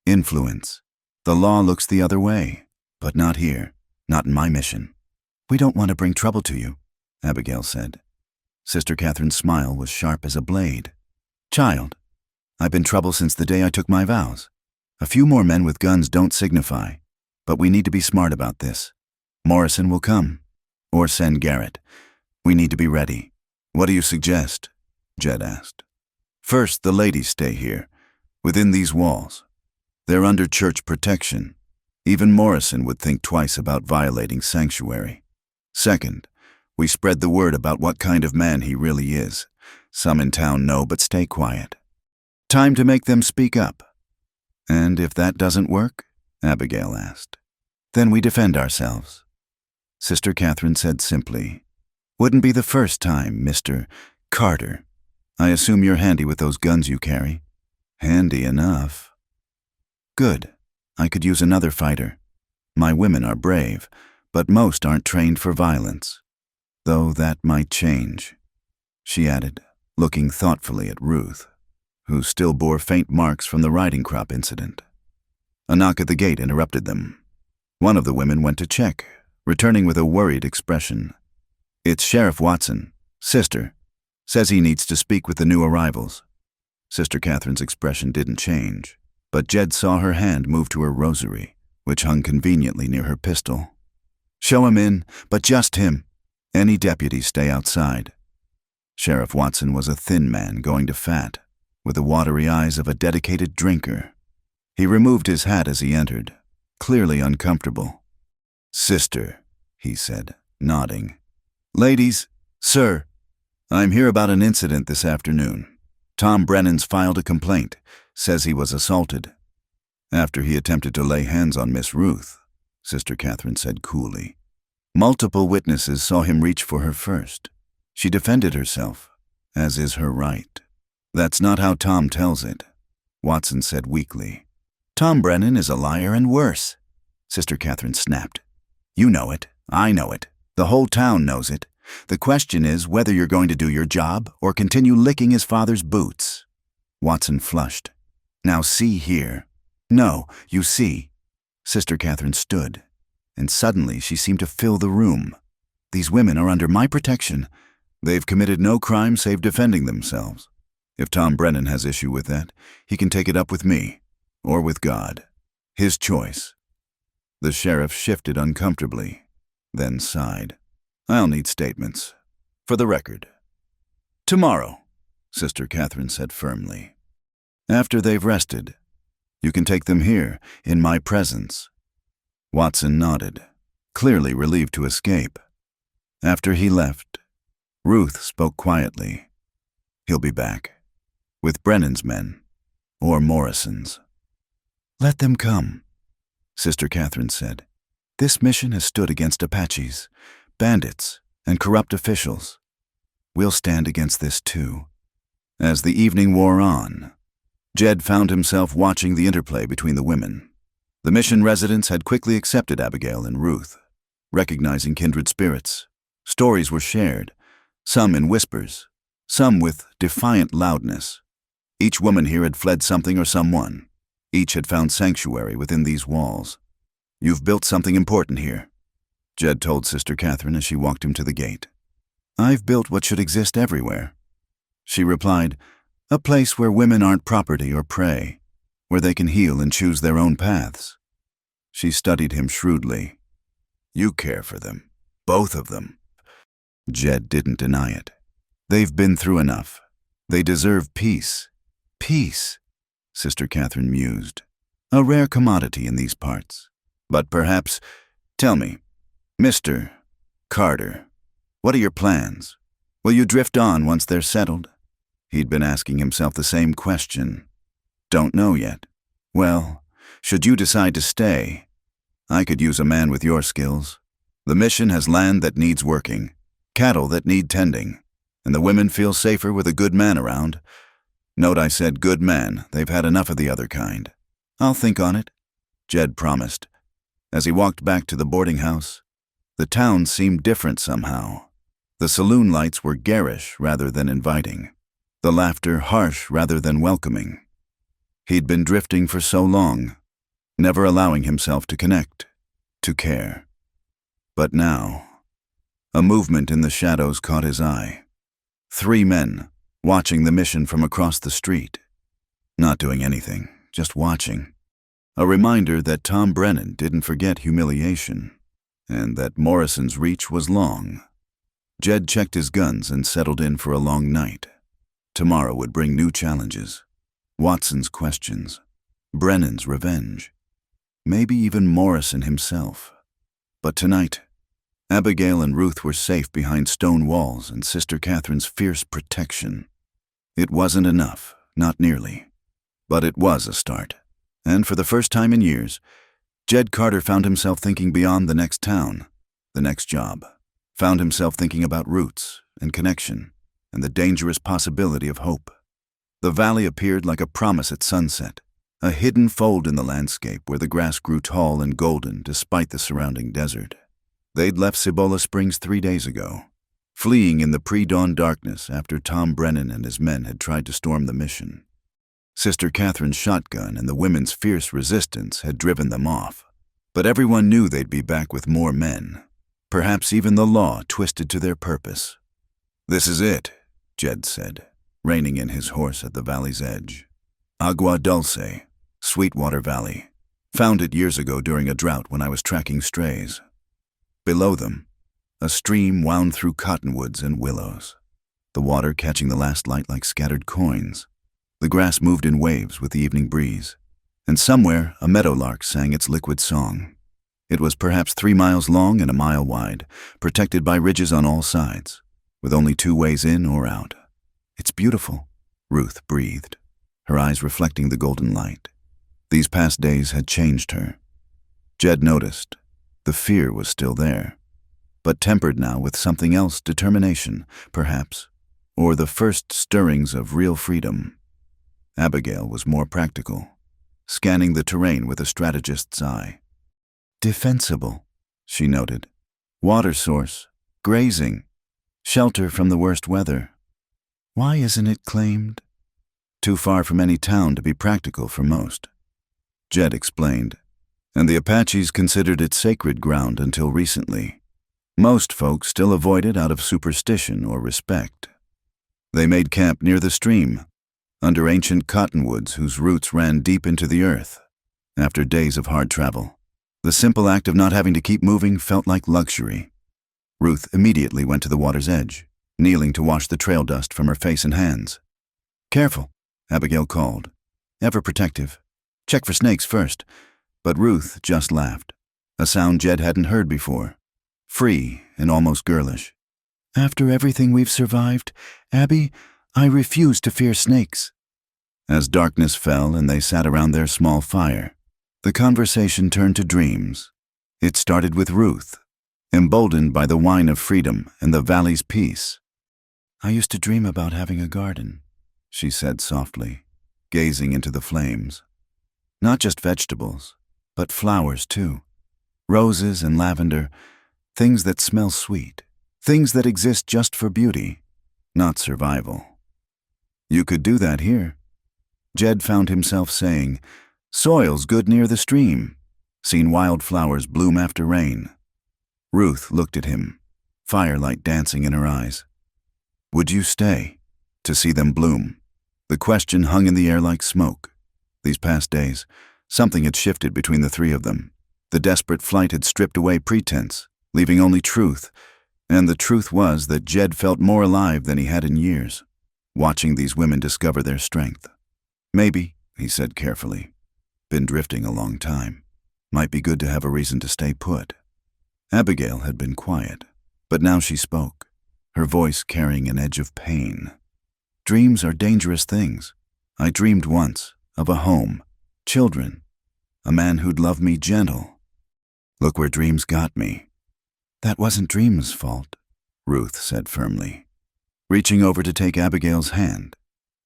influence. The law looks the other way, but not here, not in my mission. We don't want to bring trouble to you, Abigail said. Sister Catherine's smile was sharp as a blade. Child, I've been trouble since the day I took my vows. A few more men with guns don't signify, but we need to be smart about this. Morrison will come, or send Garrett. We need to be ready. What do you suggest? Jed asked. First, the ladies stay here, within these walls. They're under church protection. Even Morrison would think twice about violating sanctuary. Second, we spread the word about what kind of man he really is. Some in town know, but stay quiet. Time to make them speak up. And if that doesn't work, Abigail asked, then we defend ourselves. Sister Catherine said simply, wouldn't be the first time, Mr. Carter. I assume you're handy with those guns you carry. Handy enough. Good. I could use another fighter. My women are brave, but most aren't trained for violence. Though that might change, she added, looking thoughtfully at Ruth, who still bore faint marks from the riding crop incident. A knock at the gate interrupted them. One of the women went to check, returning with a worried expression. "It's Sheriff Watson. Sister. Says he needs to speak with the new arrivals." Sister Catherine's expression didn't change, but Jed saw her hand move to her rosary, which hung conveniently near her pistol. "Show him in, but just him. Any deputies stay outside." Sheriff Watson was a thin man going to fat, with the watery eyes of a dedicated drinker. He removed his hat as he entered, clearly uncomfortable. "Sister," he said, nodding. "Ladies, sir, I'm here about an incident this afternoon. Tom Brennan's filed a complaint, says he was assaulted. After he attempted to lay hands on Miss Ruth," Sister Catherine said coolly. "Multiple witnesses saw him reach for her first. She defended herself, as is her right. That's not how Tom tells it," Watson said weakly. "Tom Brennan is a liar and worse," Sister Catherine snapped. "You know it. I know it. The whole town knows it. The question is whether you're going to do your job or continue licking his father's boots." Watson flushed. "Now see here." "No, you see." Sister Catherine stood, and suddenly she seemed to fill the room. "These women are under my protection. They've committed no crime save defending themselves. If Tom Brennan has issue with that, he can take it up with me, or with God. His choice." The sheriff shifted uncomfortably, then sighed. "I'll need statements. For the record." "Tomorrow," Sister Catherine said firmly. "After they've rested. You can take them here, in my presence." Watson nodded, clearly relieved to escape. After he left, Ruth spoke quietly. "He'll be back. With Brennan's men, or Morrison's." "Let them come," Sister Catherine said. "This mission has stood against Apaches, bandits, and corrupt officials. We'll stand against this too." As the evening wore on, Jed found himself watching the interplay between the women. The mission residents had quickly accepted Abigail and Ruth, recognizing kindred spirits. Stories were shared, some in whispers, some with defiant loudness. Each woman here had fled something or someone. Each had found sanctuary within these walls. "You've built something important here," Jed told Sister Catherine as she walked him to the gate. "I've built what should exist everywhere," she replied. "A place where women aren't property or prey, where they can heal and choose their own paths." She studied him shrewdly. "You care for them, both of them." Jed didn't deny it. "They've been through enough. They deserve peace." "Peace," Sister Catherine mused. "A rare commodity in these parts. But perhaps, tell me, Mr. Carter, what are your plans? Will you drift on once they're settled?" He'd been asking himself the same question. "Don't know yet. Well, should you decide to stay, I could use a man with your skills. The mission has land that needs working, cattle that need tending, and the women feel safer with a good man around. Note I said good man. They've had enough of the other kind." "I'll think on it," Jed promised. As he walked back to the boarding house, the town seemed different somehow. The saloon lights were garish rather than inviting, the laughter harsh rather than welcoming. He'd been drifting for so long, never allowing himself to connect, to care. But now, a movement in the shadows caught his eye. 3 men, watching the mission from across the street. Not doing anything, just watching. A reminder that Tom Brennan didn't forget humiliation, and that Morrison's reach was long. Jed checked his guns and settled in for a long night. Tomorrow would bring new challenges. Watson's questions, Brennan's revenge, maybe even Morrison himself. But tonight, Abigail and Ruth were safe behind stone walls and Sister Catherine's fierce protection. It wasn't enough, not nearly. But it was a start. And for the first time in years, Jed Carter found himself thinking beyond the next town, the next job. Found himself thinking about roots and connection and the dangerous possibility of hope. The valley appeared like a promise at sunset, a hidden fold in the landscape where the grass grew tall and golden despite the surrounding desert. They'd left Cibola Springs 3 days ago, fleeing in the pre-dawn darkness after Tom Brennan and his men had tried to storm the mission. Sister Catherine's shotgun and the women's fierce resistance had driven them off. But everyone knew they'd be back with more men. Perhaps even the law twisted to their purpose. "This is it," Jed said, reining in his horse at the valley's edge. "Agua Dulce, Sweetwater Valley. Found it years ago during a drought when I was tracking strays." Below them, a stream wound through cottonwoods and willows, the water catching the last light like scattered coins. The grass moved in waves with the evening breeze, and somewhere a meadowlark sang its liquid song. It was perhaps 3 miles long and a mile wide, protected by ridges on all sides, with only 2 ways in or out. "It's beautiful," Ruth breathed, her eyes reflecting the golden light. These past days had changed her. Jed noticed. The fear was still there, but tempered now with something else, determination, perhaps, or the first stirrings of real freedom. Abigail was more practical, scanning the terrain with a strategist's eye. "Defensible," she noted. "Water source, grazing, shelter from the worst weather. Why isn't it claimed?" "Too far from any town to be practical for most," Jed explained, "and the Apaches considered it sacred ground until recently. Most folks still avoid it out of superstition or respect. They made camp near the stream, under ancient cottonwoods whose roots ran deep into the earth. After days of hard travel, the simple act of not having to keep moving felt like luxury." Ruth immediately went to the water's edge, kneeling to wash the trail dust from her face and hands. "Careful," Abigail called. "Ever protective. Check for snakes first." But Ruth just laughed, a sound Jed hadn't heard before, free and almost girlish. "After everything we've survived, Abby, I refuse to fear snakes." As darkness fell and they sat around their small fire, the conversation turned to dreams. It started with Ruth, emboldened by the wine of freedom and the valley's peace. "I used to dream about having a garden," she said softly, gazing into the flames. "Not just vegetables, but flowers too. Roses and lavender, things that smell sweet, things that exist just for beauty, not survival." "You could do that here," Jed found himself saying. "Soil's good near the stream. Seen wildflowers bloom after rain." Ruth looked at him, firelight dancing in her eyes. "Would you stay to see them bloom?" The question hung in the air like smoke. These past days, something had shifted between the three of them. The desperate flight had stripped away pretense, leaving only truth, and the truth was that Jed felt more alive than he had in years, watching these women discover their strength. "Maybe," he said carefully. "Been drifting a long time. Might be good to have a reason to stay put." Abigail had been quiet, but now she spoke, her voice carrying an edge of pain. "Dreams are dangerous things. I dreamed once of a home, children, a man who'd love me gentle. Look where dreams got me." "That wasn't dreams' fault," Ruth said firmly, reaching over to take Abigail's hand.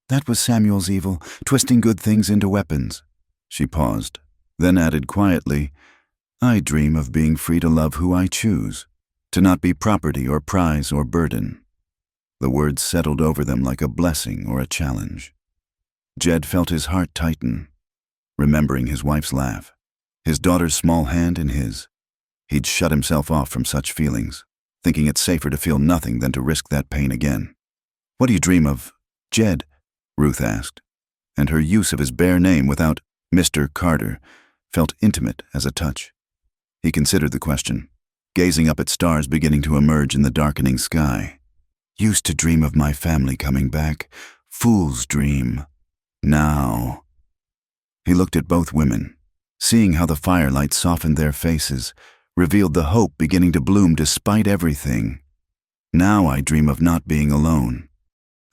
"That was Samuel's evil, twisting good things into weapons." She paused, then added quietly, "I dream of being free to love who I choose, to not be property or prize or burden." The words settled over them like a blessing or a challenge. Jed felt his heart tighten, remembering his wife's laugh, his daughter's small hand in his. He'd shut himself off from such feelings, thinking it safer to feel nothing than to risk that pain again. "What do you dream of, Jed?" Ruth asked, and her use of his bare name without Mr. Carter felt intimate as a touch. He considered the question, gazing up at stars beginning to emerge in the darkening sky. "Used to dream of my family coming back. Fool's dream. Now." He looked at both women, seeing how the firelight softened their faces, revealed the hope beginning to bloom despite everything. "Now I dream of not being alone,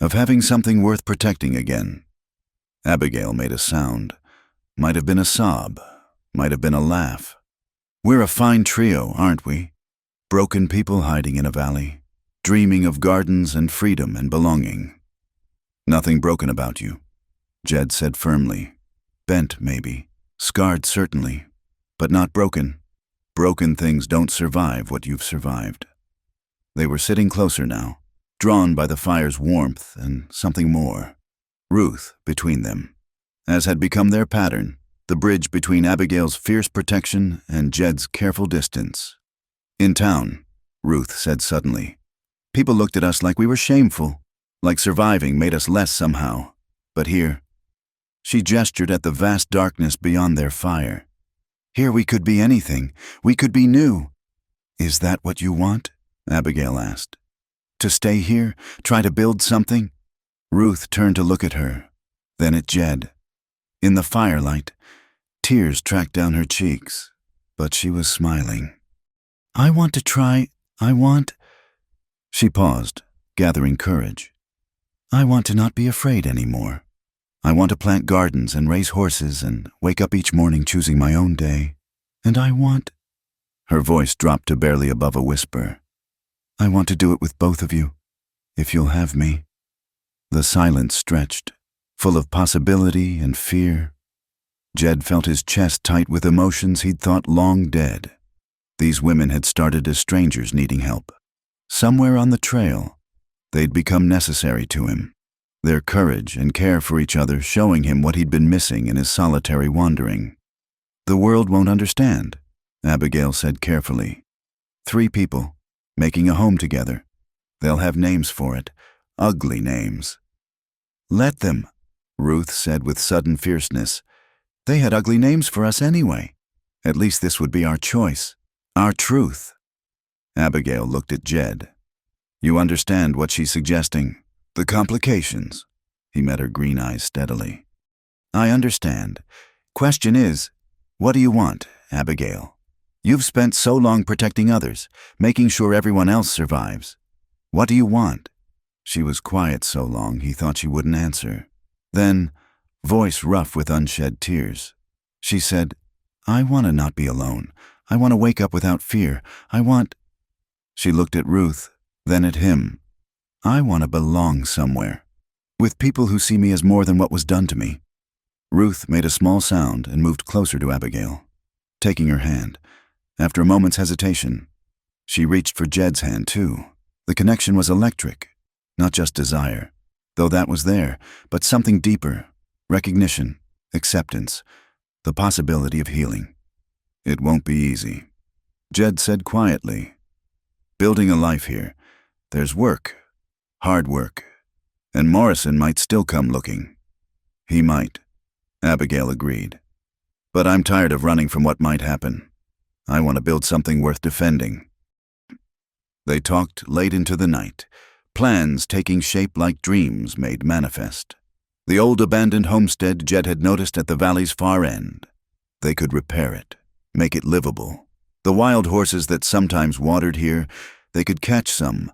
of having something worth protecting again." Abigail made a sound. Might have been a sob, might have been a laugh. "We're a fine trio, aren't we? Broken people hiding in a valley, dreaming of gardens and freedom and belonging." "Nothing broken about you," Jed said firmly. "Bent, maybe. Scarred, certainly. But not broken. Broken things don't survive what you've survived." They were sitting closer now, drawn by the fire's warmth and something more. Ruth between them, as had become their pattern, the bridge between Abigail's fierce protection and Jed's careful distance. In town, Ruth said suddenly, people looked at us like we were shameful, like surviving made us less somehow. But here, she gestured at the vast darkness beyond their fire. Here we could be anything. We could be new. Is that what you want? Abigail asked. To stay here, try to build something? Ruth turned to look at her, then at Jed. In the firelight, tears tracked down her cheeks, but she was smiling. I want to try. She paused, gathering courage. I want to not be afraid anymore. I want to plant gardens and raise horses and wake up each morning choosing my own day. And I want... Her voice dropped to barely above a whisper. I want to do it with both of you, if you'll have me. The silence stretched, full of possibility and fear. Jed felt his chest tight with emotions he'd thought long dead. These women had started as strangers needing help. Somewhere on the trail, they'd become necessary to him, their courage and care for each other showing him what he'd been missing in his solitary wandering. The world won't understand, Abigail said carefully. 3 people, making a home together. They'll have names for it, ugly names. Let them, Ruth said with sudden fierceness. They had ugly names for us anyway. At least this would be our choice, our truth. Abigail looked at Jed. You understand what she's suggesting? The complications. He met her green eyes steadily. I understand. Question is, what do you want, Abigail? You've spent so long protecting others, making sure everyone else survives. What do you want? She was quiet so long he thought she wouldn't answer. Then, voice rough with unshed tears, she said, I want to not be alone. I want to wake up without fear. I want... She looked at Ruth, then at him. I want to belong somewhere, with people who see me as more than what was done to me. Ruth made a small sound and moved closer to Abigail, taking her hand. After a moment's hesitation, she reached for Jed's hand too. The connection was electric, not just desire, though that was there, but something deeper, recognition, acceptance, the possibility of healing. It won't be easy, Jed said quietly. Building a life here, there's work, hard work, and Morrison might still come looking. He might, Abigail agreed. But I'm tired of running from what might happen. I want to build something worth defending. They talked late into the night, plans taking shape like dreams made manifest. The old abandoned homestead Jed had noticed at the valley's far end. They could repair it, make it livable. The wild horses that sometimes watered here, they could catch some,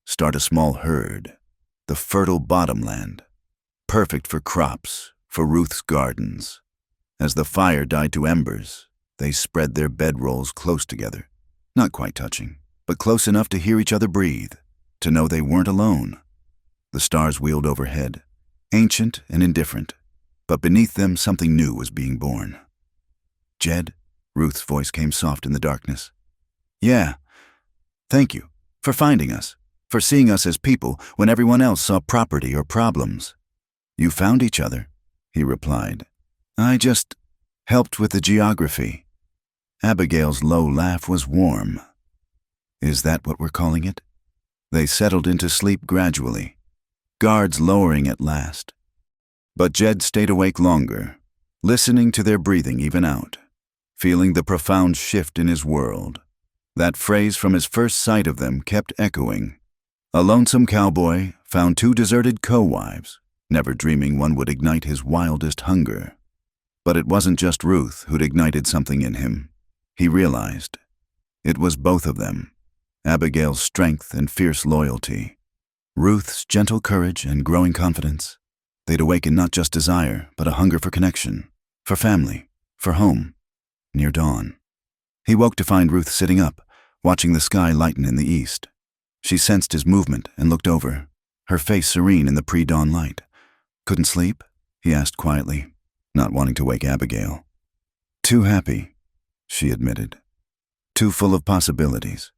start a small herd. The fertile bottomland, perfect for crops, for Ruth's gardens. As the fire died to embers, they spread their bedrolls close together, not quite touching, but close enough to hear each other breathe, to know they weren't alone. The stars wheeled overhead, ancient and indifferent, but beneath them something new was being born. Jed? Ruth's voice came soft in the darkness. Yeah. Thank you for finding us, for seeing us as people when everyone else saw property or problems. You found each other, he replied. I just helped with the geography. Abigail's low laugh was warm. Is that what we're calling it? They settled into sleep gradually, guards lowering at last. But Jed stayed awake longer, listening to their breathing even out, feeling the profound shift in his world. That phrase from his first sight of them kept echoing. A lonesome cowboy found 2 deserted co-wives, never dreaming one would ignite his wildest hunger. But it wasn't just Ruth who'd ignited something in him. He realized. It was both of them. Abigail's strength and fierce loyalty. Ruth's gentle courage and growing confidence. They'd awaken not just desire, but a hunger for connection, for family, for home. Near dawn, he woke to find Ruth sitting up, watching the sky lighten in the east. She sensed his movement and looked over, her face serene in the pre-dawn light. Couldn't sleep? He asked quietly, not wanting to wake Abigail. Too happy, she admitted. Too full of possibilities.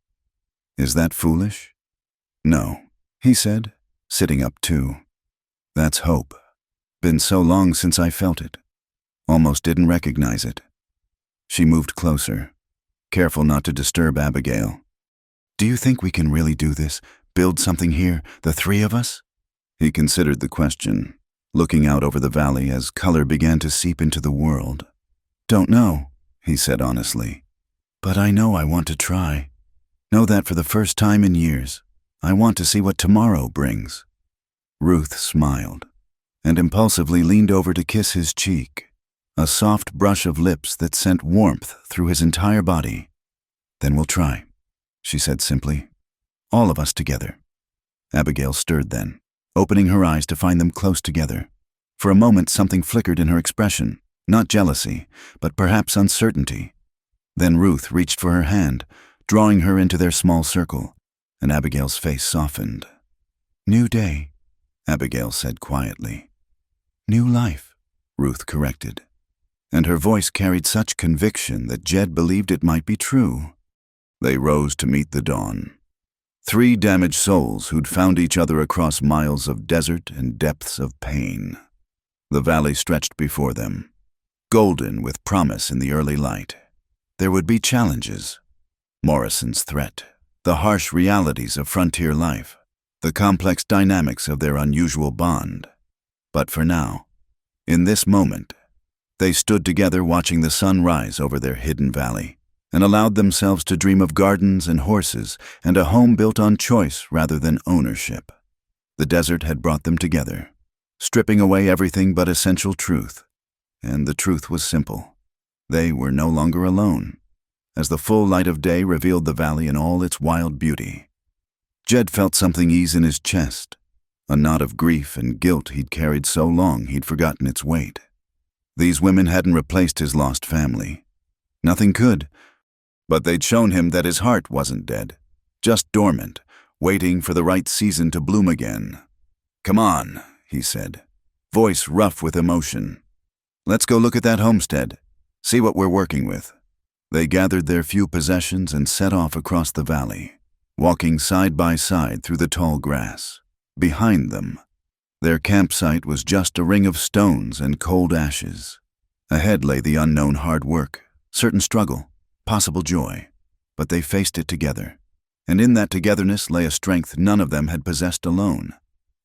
Is that foolish? No, he said, sitting up too. That's hope. Been so long since I felt it. Almost didn't recognize it. She moved closer, careful not to disturb Abigail. Do you think we can really do this? Build something here, the three of us? He considered the question, looking out over the valley as color began to seep into the world. Don't know, he said honestly. But I know I want to try. Know that for the first time in years. I want to see what tomorrow brings. Ruth smiled, and impulsively leaned over to kiss his cheek, a soft brush of lips that sent warmth through his entire body. Then we'll try, she said simply. All of us together. Abigail stirred then, opening her eyes to find them close together. For a moment something flickered in her expression, not jealousy, but perhaps uncertainty. Then Ruth reached for her hand, drawing her into their small circle, and Abigail's face softened. New day, Abigail said quietly. New life, Ruth corrected. And her voice carried such conviction that Jed believed it might be true. They rose to meet the dawn. Three damaged souls who'd found each other across miles of desert and depths of pain. The valley stretched before them, golden with promise in the early light. There would be challenges. Morrison's threat, the harsh realities of frontier life, the complex dynamics of their unusual bond. But for now, in this moment, they stood together watching the sun rise over their hidden valley, and allowed themselves to dream of gardens and horses and a home built on choice rather than ownership. The desert had brought them together, stripping away everything but essential truth. And the truth was simple. They were no longer alone, as the full light of day revealed the valley in all its wild beauty. Jed felt something ease in his chest, a knot of grief and guilt he'd carried so long he'd forgotten its weight. These women hadn't replaced his lost family. Nothing could. But they'd shown him that his heart wasn't dead, just dormant, waiting for the right season to bloom again. Come on, he said, voice rough with emotion. Let's go look at that homestead, see what we're working with. They gathered their few possessions and set off across the valley, walking side by side through the tall grass. Behind them, their campsite was just a ring of stones and cold ashes. Ahead lay the unknown hard work, certain struggle, possible joy, but they faced it together. And in that togetherness lay a strength none of them had possessed alone.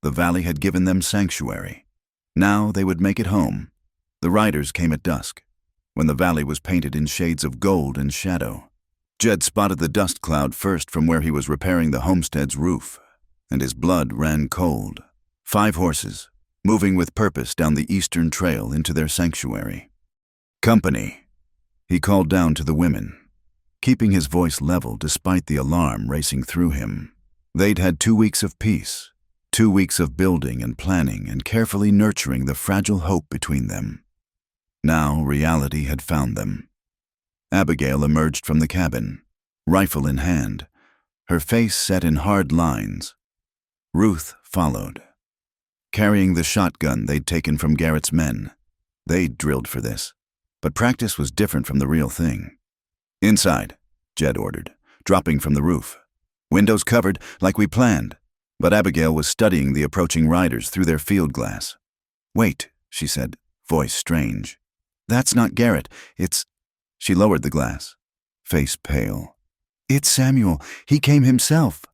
The valley had given them sanctuary. Now they would make it home. The riders came at dusk, when the valley was painted in shades of gold and shadow. Jed spotted the dust cloud first from where he was repairing the homestead's roof, and his blood ran cold. 5 horses, moving with purpose down the eastern trail into their sanctuary. Company, he called down to the women, keeping his voice level despite the alarm racing through him. They'd had 2 weeks of peace, 2 weeks of building and planning and carefully nurturing the fragile hope between them. Now reality had found them. Abigail emerged from the cabin, rifle in hand, her face set in hard lines. Ruth followed, carrying the shotgun they'd taken from Garrett's men. They'd drilled for this, but practice was different from the real thing. Inside, Jed ordered, dropping from the roof. Windows covered, like we planned, but Abigail was studying the approaching riders through their field glass. Wait, she said, voice strange. That's not Garrett, it's... She lowered the glass, face pale. It's Samuel, he came himself.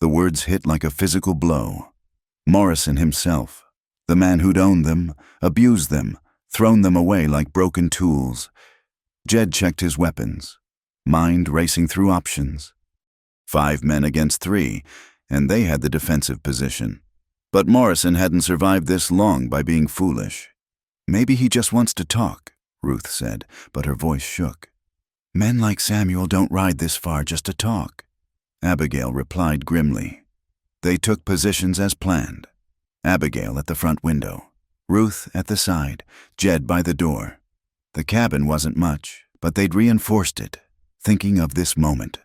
The words hit like a physical blow. Morrison himself, the man who'd owned them, abused them, thrown them away like broken tools. Jed checked his weapons, mind racing through options. 5 men against 3, and they had the defensive position. But Morrison hadn't survived this long by being foolish. Maybe he just wants to talk, Ruth said, but her voice shook. Men like Samuel don't ride this far just to talk. Abigail replied grimly. They took positions as planned. Abigail at the front window, Ruth at the side, Jed by the door. The cabin wasn't much, but they'd reinforced it, thinking of this moment.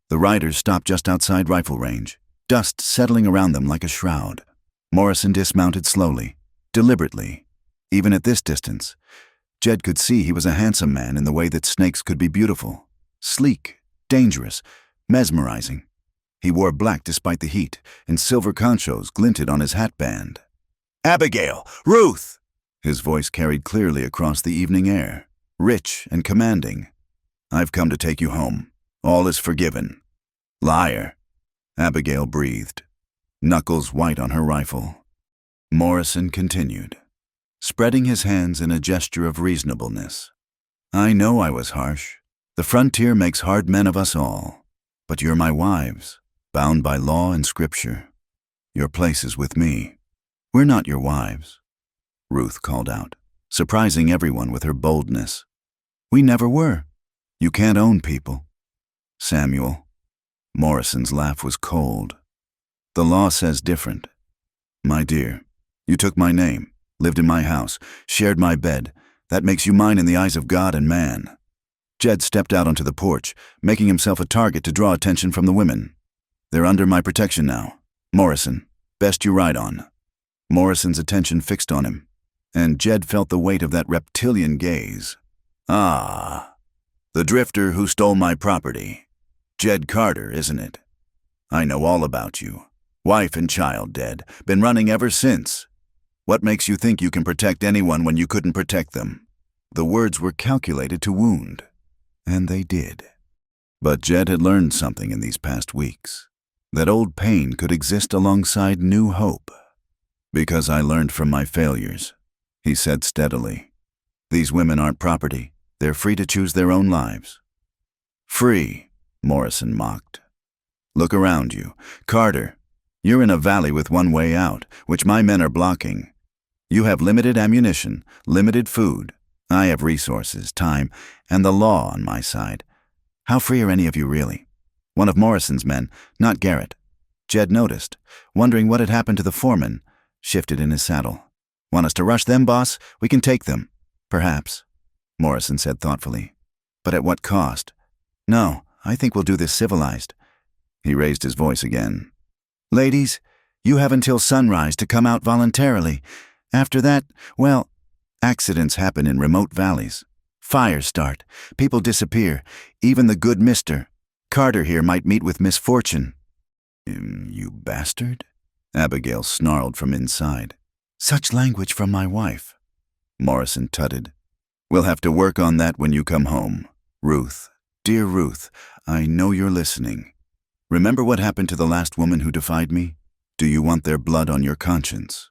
The riders stopped just outside rifle range, dust settling around them like a shroud. Morrison dismounted slowly, deliberately. Even at this distance, Jed could see he was a handsome man in the way that snakes could be beautiful. Sleek, dangerous, mesmerizing. He wore black despite the heat, and silver conchos glinted on his hatband. Abigail! Ruth! His voice carried clearly across the evening air, rich and commanding. "I've come to take you home. All is forgiven." "Liar," Abigail breathed, knuckles white on her rifle. Morrison continued, spreading his hands in a gesture of reasonableness. "I know I was harsh. The frontier makes hard men of us all. But you're my wives, bound by law and scripture. Your place is with me." "We're not your wives," Ruth called out, surprising everyone with her boldness. "We never were. You can't own people." "Samuel." Morrison's laugh was cold. "The law says different. My dear, you took my name, lived in my house, shared my bed. That makes you mine in the eyes of God and man." Jed stepped out onto the porch, making himself a target to draw attention from the women. "They're under my protection now. Morrison, best you ride on." Morrison's attention fixed on him, and Jed felt the weight of that reptilian gaze. "Ah, the drifter who stole my property. Jed Carter, isn't it? I know all about you. Wife and child dead, been running ever since. What makes you think you can protect anyone when you couldn't protect them?" The words were calculated to wound, and they did. But Jed had learned something in these past weeks, that old pain could exist alongside new hope. "Because I learned from my failures," he said steadily. "These women aren't property. They're free to choose their own lives." "Free," Morrison mocked. "Look around you. Carter, you're in a valley with one way out, which my men are blocking. You have limited ammunition, limited food. I have resources, time, and the law on my side. How free are any of you really?" One of Morrison's men, not Garrett, Jed noticed, wondering what had happened to the foreman, shifted in his saddle. "Want us to rush them, boss? We can take them." "Perhaps," Morrison said thoughtfully. "But at what cost?" "No, I think we'll do this civilized." He raised his voice again. "Ladies, you have until sunrise to come out voluntarily. After that, well, accidents happen in remote valleys. Fires start. People disappear. Even the good Mr. Carter here might meet with misfortune." "You bastard," Abigail snarled from inside. "Such language from my wife," Morrison tutted. "We'll have to work on that when you come home. Ruth, dear Ruth, I know you're listening. Remember what happened to the last woman who defied me? Do you want their blood on your conscience?"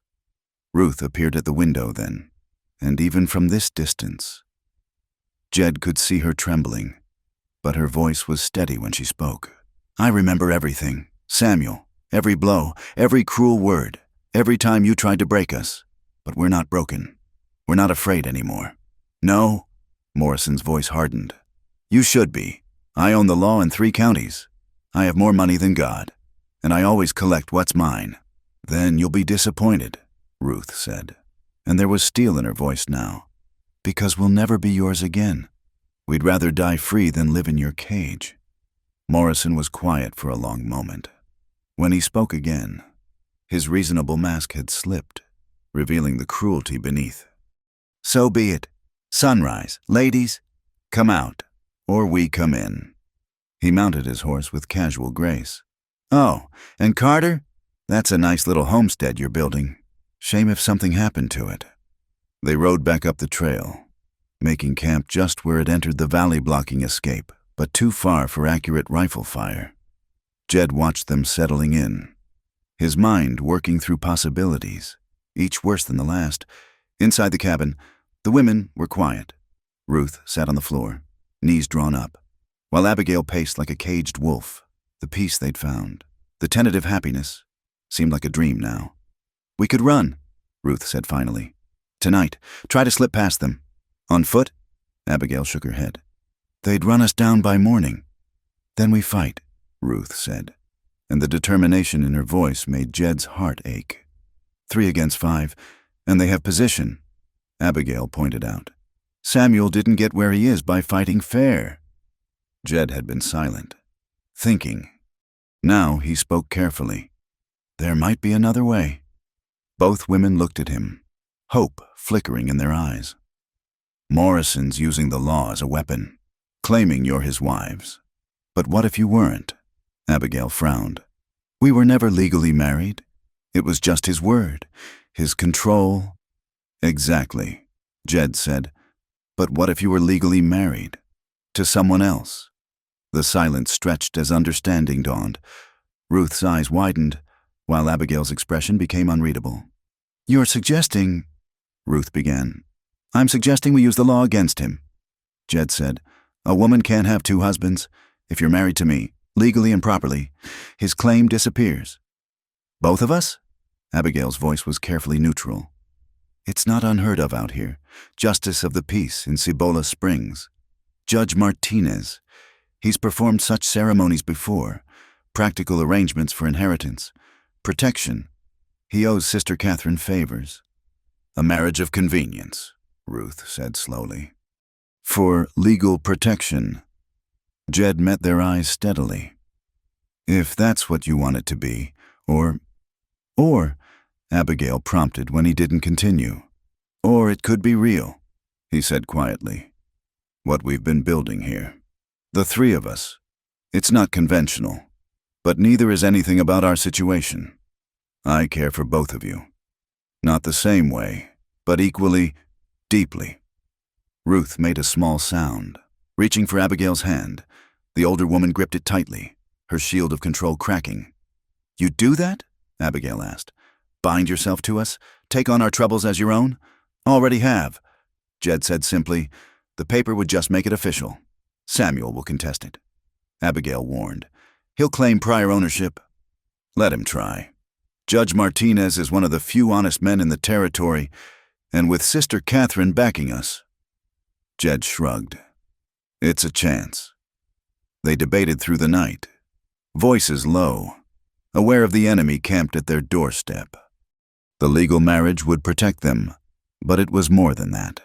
Ruth appeared at the window then, and even from this distance, Jed could see her trembling, but her voice was steady when she spoke. "I remember everything, Samuel, every blow, every cruel word, every time you tried to break us. But we're not broken. We're not afraid anymore." "No," Morrison's voice hardened. "You should be. I own the law in 3 counties. I have more money than God, and I always collect what's mine." "Then you'll be disappointed," Ruth said, and there was steel in her voice now. "Because we'll never be yours again. We'd rather die free than live in your cage." Morrison was quiet for a long moment. When he spoke again, his reasonable mask had slipped, revealing the cruelty beneath. "So be it. Sunrise, ladies, come out, or we come in." He mounted his horse with casual grace. "Oh, and Carter? That's a nice little homestead you're building. Shame if something happened to it." They rode back up the trail, making camp just where it entered the valley-blocking escape, but too far for accurate rifle fire. Jed watched them settling in, his mind working through possibilities, each worse than the last. Inside the cabin, the women were quiet. Ruth sat on the floor, knees drawn up, while Abigail paced like a caged wolf. The peace they'd found, the tentative happiness, seemed like a dream now. "We could run," Ruth said finally. "Tonight, try to slip past them." "On foot?" Abigail shook her head. "They'd run us down by morning. Then we fight," Ruth said, and the determination in her voice made Jed's heart ache. 3 against 5, and they have position," Abigail pointed out. "Samuel didn't get where he is by fighting fair." Jed had been silent, thinking. Now he spoke carefully. "There might be another way." Both women looked at him, hope flickering in their eyes. "Morrison's using the law as a weapon, claiming you're his wives. But what if you weren't?" Abigail frowned. "We were never legally married. It was just his word, his control." Exactly, Jed said. But what if you were legally married? To someone else? The silence stretched as understanding dawned. Ruth's eyes widened, while Abigail's expression became unreadable. You're suggesting, Ruth began. I'm suggesting we use the law against him, Jed said. A woman can't have two husbands. If you're married to me, legally and properly, his claim disappears. Both of us? Abigail's voice was carefully neutral. It's not unheard of out here. Justice of the Peace in Cibola Springs. Judge Martinez. He's performed such ceremonies before. Practical arrangements for inheritance. Protection. He owes Sister Catherine favors. A marriage of convenience, Ruth said slowly. For legal protection. Jed met their eyes steadily. If that's what you want it to be, or, Abigail prompted when he didn't continue. Or it could be real, he said quietly. What we've been building here. The three of us. It's not conventional, but neither is anything about our situation. I care for both of you. Not the same way, but equally, deeply. Ruth made a small sound, reaching for Abigail's hand. The older woman gripped it tightly, her shield of control cracking. You do that? Abigail asked. Bind yourself to us? Take on our troubles as your own? Already have. Jed said simply. The paper would just make it official. Samuel will contest it. Abigail warned. He'll claim prior ownership. Let him try. Judge Martinez is one of the few honest men in the territory, and with Sister Catherine backing us. Jed shrugged. It's a chance. They debated through the night, voices low, aware of the enemy camped at their doorstep. The legal marriage would protect them, but it was more than that.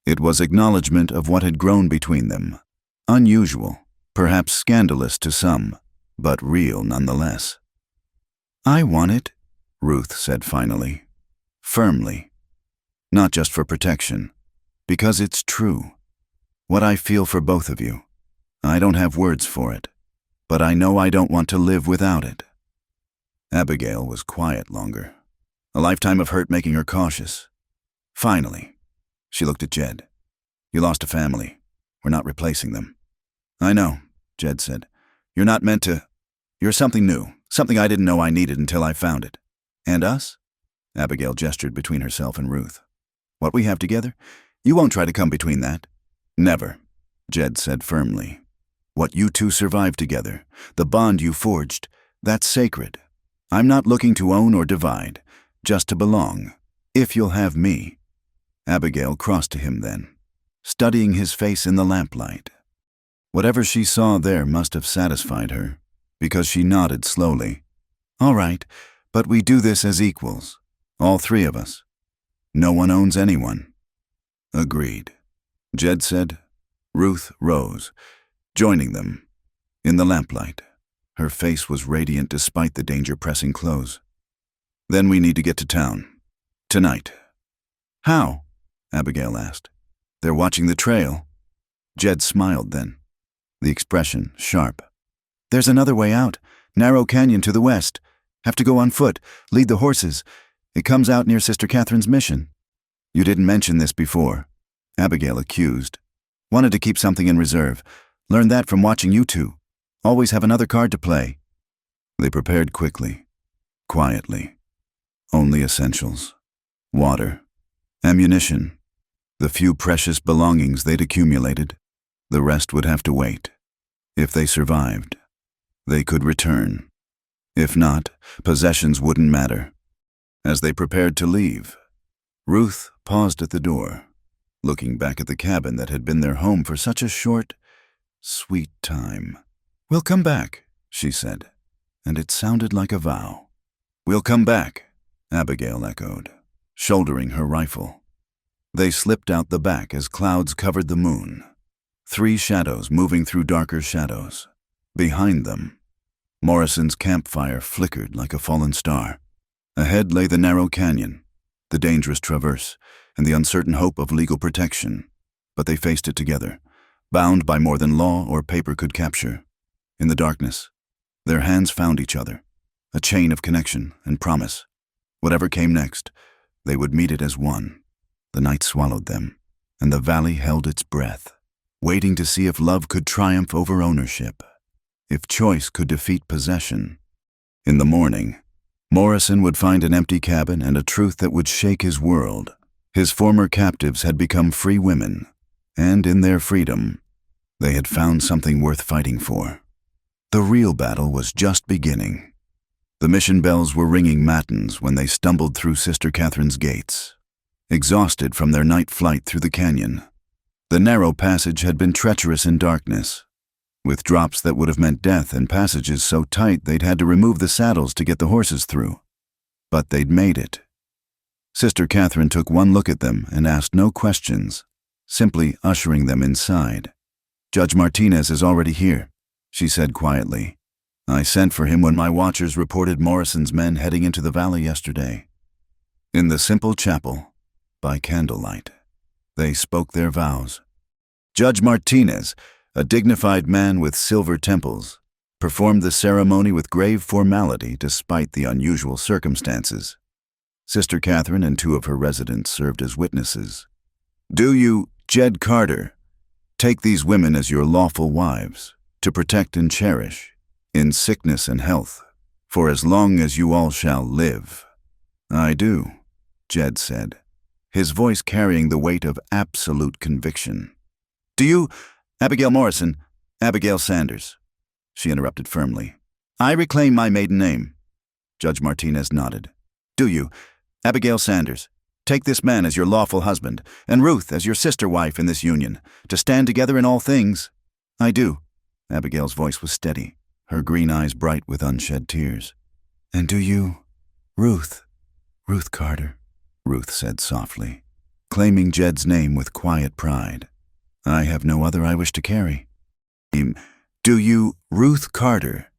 It was acknowledgement of what had grown between them. Unusual, perhaps scandalous to some, but real nonetheless. I want it, Ruth said finally, firmly. Not just for protection, because it's true. What I feel for both of you. I don't have words for it, but I know I don't want to live without it. Abigail was quiet longer, a lifetime of hurt making her cautious. Finally, she looked at Jed. You lost a family. We're not replacing them. I know, Jed said. You're not meant to. You're something new, something I didn't know I needed until I found it. And us? Abigail gestured between herself and Ruth. What we have together? You won't try to come between that. Never, Jed said firmly. What you two survived together, the bond you forged, that's sacred. I'm not looking to own or divide, just to belong, if you'll have me. Abigail crossed to him then, studying his face in the lamplight. Whatever she saw there must have satisfied her, because she nodded slowly. All right, but we do this as equals, all three of us. No one owns anyone. Agreed, Jed said. Ruth rose, joining them. In the lamplight, her face was radiant despite the danger pressing close. Then we need to get to town. Tonight. How? Abigail asked. They're watching the trail. Jed smiled then, the expression sharp. There's another way out, narrow canyon to the west. Have to go on foot, lead the horses. It comes out near Sister Catherine's mission. You didn't mention this before, Abigail accused. Wanted to keep something in reserve. Learned that from watching you two. Always have another card to play. They prepared quickly, quietly. Only essentials. Water, ammunition, the few precious belongings they'd accumulated. The rest would have to wait. If they survived, they could return. If not, possessions wouldn't matter. As they prepared to leave, Ruth paused at the door, looking back at the cabin that had been their home for such a short, sweet time. We'll come back, she said, and it sounded like a vow. We'll come back, Abigail echoed, shouldering her rifle. They slipped out the back as clouds covered the moon. 3 shadows moving through darker shadows. Behind them, Morrison's campfire flickered like a fallen star. Ahead lay the narrow canyon, the dangerous traverse, and the uncertain hope of legal protection. But they faced it together, bound by more than law or paper could capture. In the darkness, their hands found each other, a chain of connection and promise. Whatever came next, they would meet it as one. The night swallowed them, and the valley held its breath, waiting to see if love could triumph over ownership, if choice could defeat possession. In the morning, Morrison would find an empty cabin and a truth that would shake his world. His former captives had become free women, and in their freedom, they had found something worth fighting for. The real battle was just beginning. The mission bells were ringing matins when they stumbled through Sister Catherine's gates, exhausted from their night flight through the canyon. The narrow passage had been treacherous in darkness, with drops that would have meant death and passages so tight they'd had to remove the saddles to get the horses through. But they'd made it. Sister Catherine took one look at them and asked no questions, simply ushering them inside. "Judge Martinez is already here," she said quietly. "I sent for him when my watchers reported Morrison's men heading into the valley yesterday." In the simple chapel, by candlelight, they spoke their vows. Judge Martinez, a dignified man with silver temples, performed the ceremony with grave formality despite the unusual circumstances. Sister Catherine and two of her residents served as witnesses. "Do you, Jed Carter, take these women as your lawful wives, to protect and cherish, in sickness and health, for as long as you all shall live?" "I do," Jed said, his voice carrying the weight of absolute conviction. "Do you, Abigail Morrison, Abigail Sanders?" she interrupted firmly. "I reclaim my maiden name." Judge Martinez nodded. "Do you, Abigail Sanders, take this man as your lawful husband, and Ruth as your sister wife in this union, to stand together in all things?" "I do." Abigail's voice was steady, her green eyes bright with unshed tears. "And do you, Ruth Carter?" Ruth said softly, claiming Jed's name with quiet pride. "I have no other I wish to carry." "Do you, Ruth Carter,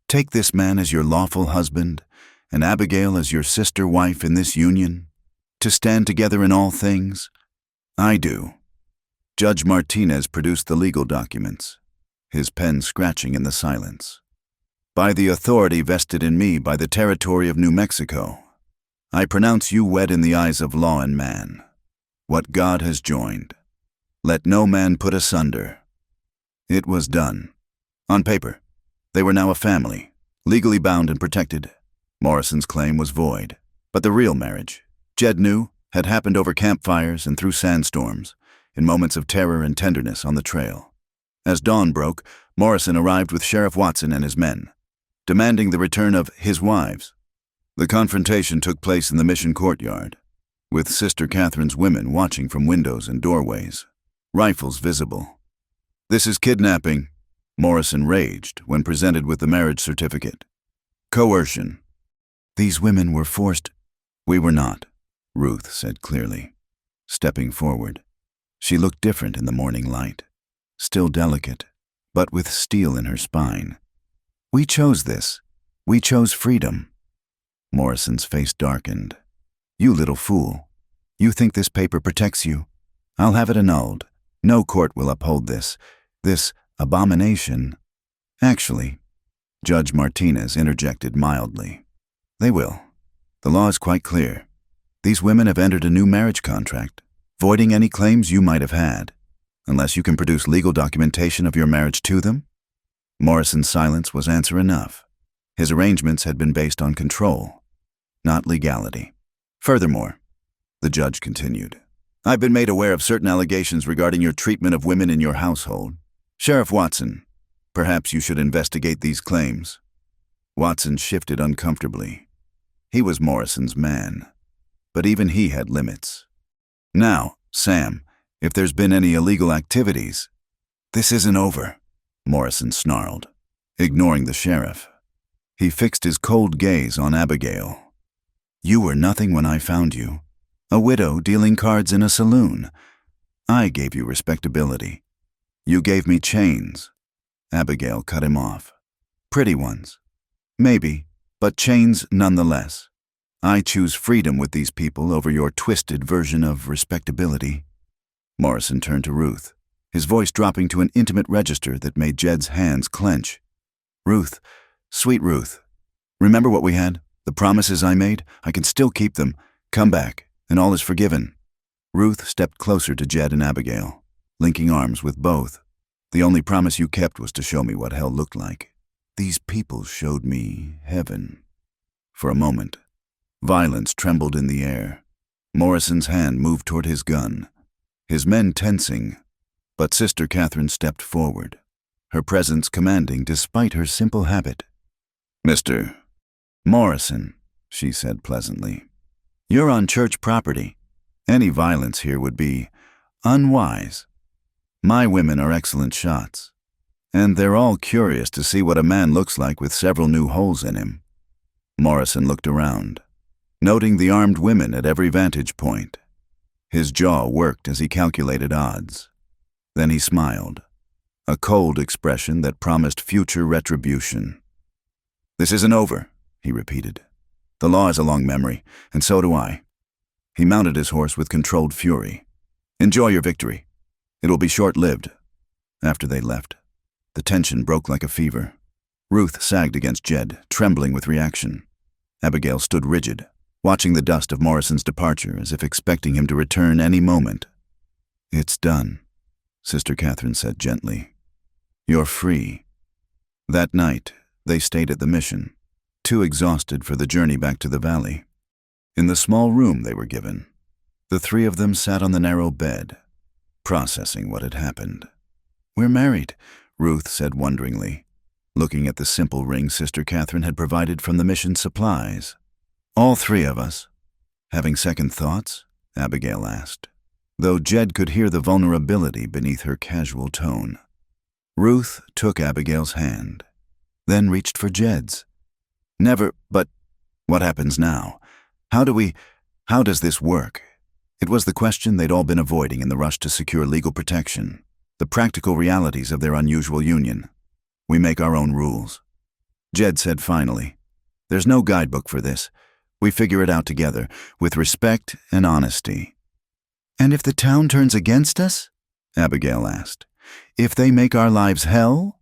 take this man as your lawful husband, and Abigail as your sister wife in this union, to stand together in all things?" "I do." Judge Martinez produced the legal documents, his pen scratching in the silence. "By the authority vested in me by the territory of New Mexico, I pronounce you wed in the eyes of law and man. What God has joined, let no man put asunder." It was done. On paper, they were now a family, legally bound and protected. Morrison's claim was void, but the real marriage, Jed knew, had happened over campfires and through sandstorms, in moments of terror and tenderness on the trail. As dawn broke, Morrison arrived with Sheriff Watson and his men, demanding the return of his wives. The confrontation took place in the mission courtyard, with Sister Catherine's women watching from windows and doorways, rifles visible. "This is kidnapping," Morrison raged when presented with the marriage certificate. "Coercion." "These women were forced." "We were not," Ruth said clearly, stepping forward. She looked different in the morning light, still delicate, but with steel in her spine. "We chose this. We chose freedom." Morrison's face darkened. "You little fool. You think this paper protects you? I'll have it annulled. No court will uphold this abomination." "Actually," Judge Martinez interjected mildly, "they will. The law is quite clear. These women have entered a new marriage contract, voiding any claims you might have had, unless you can produce legal documentation of your marriage to them." Morrison's silence was answer enough. His arrangements had been based on control, not legality. "Furthermore," the judge continued, "I've been made aware of certain allegations regarding your treatment of women in your household. Sheriff Watson, perhaps you should investigate these claims." Watson shifted uncomfortably. He was Morrison's man, but even he had limits. "Now, Sam, if there's been any illegal activities—" "This isn't over," Morrison snarled, ignoring the sheriff. He fixed his cold gaze on Abigail. "You were nothing when I found you, a widow dealing cards in a saloon. I gave you respectability. You gave me chains." Abigail cut him off. "Pretty ones. Maybe, but chains nonetheless. I choose freedom with these people over your twisted version of respectability." Morrison turned to Ruth, his voice dropping to an intimate register that made Jed's hands clench. "Ruth, sweet Ruth, remember what we had? The promises I made? I can still keep them. Come back, and all is forgiven." Ruth stepped closer to Jed and Abigail, linking arms with both. The only promise you kept was to show me what hell looked like. These people showed me heaven. For a moment, violence trembled in the air. Morrison's hand moved toward his gun, his men tensing, but Sister Catherine stepped forward, her presence commanding despite her simple habit. "Mr. Morrison," she said pleasantly, "you're on church property. Any violence here would be unwise. My women are excellent shots, and they're all curious to see what a man looks like with several new holes in him." Morrison looked around, noting the armed women at every vantage point. His jaw worked as he calculated odds. Then he smiled, a cold expression that promised future retribution. "This isn't over," he repeated. "The law has a long memory, and so do I." He mounted his horse with controlled fury. "Enjoy your victory. It will be short-lived." After they left, the tension broke like a fever. Ruth sagged against Jed, trembling with reaction. Abigail stood rigid, watching the dust of Morrison's departure as if expecting him to return any moment. "It's done," Sister Catherine said gently. "You're free." That night, they stayed at the mission, too exhausted for the journey back to the valley. In the small room they were given, the three of them sat on the narrow bed, processing what had happened. "We're married," Ruth said wonderingly, looking at the simple ring Sister Catherine had provided from the mission's supplies. "All three of us." "Having second thoughts?" Abigail asked, though Jed could hear the vulnerability beneath her casual tone. Ruth took Abigail's hand, then reached for Jed's. "Never, but what happens now? How does this work?" It was the question they'd all been avoiding in the rush to secure legal protection, the practical realities of their unusual union. "We make our own rules," Jed said finally. "There's no guidebook for this. We figure it out together, with respect and honesty." "And if the town turns against us?" Abigail asked. "If they make our lives hell?"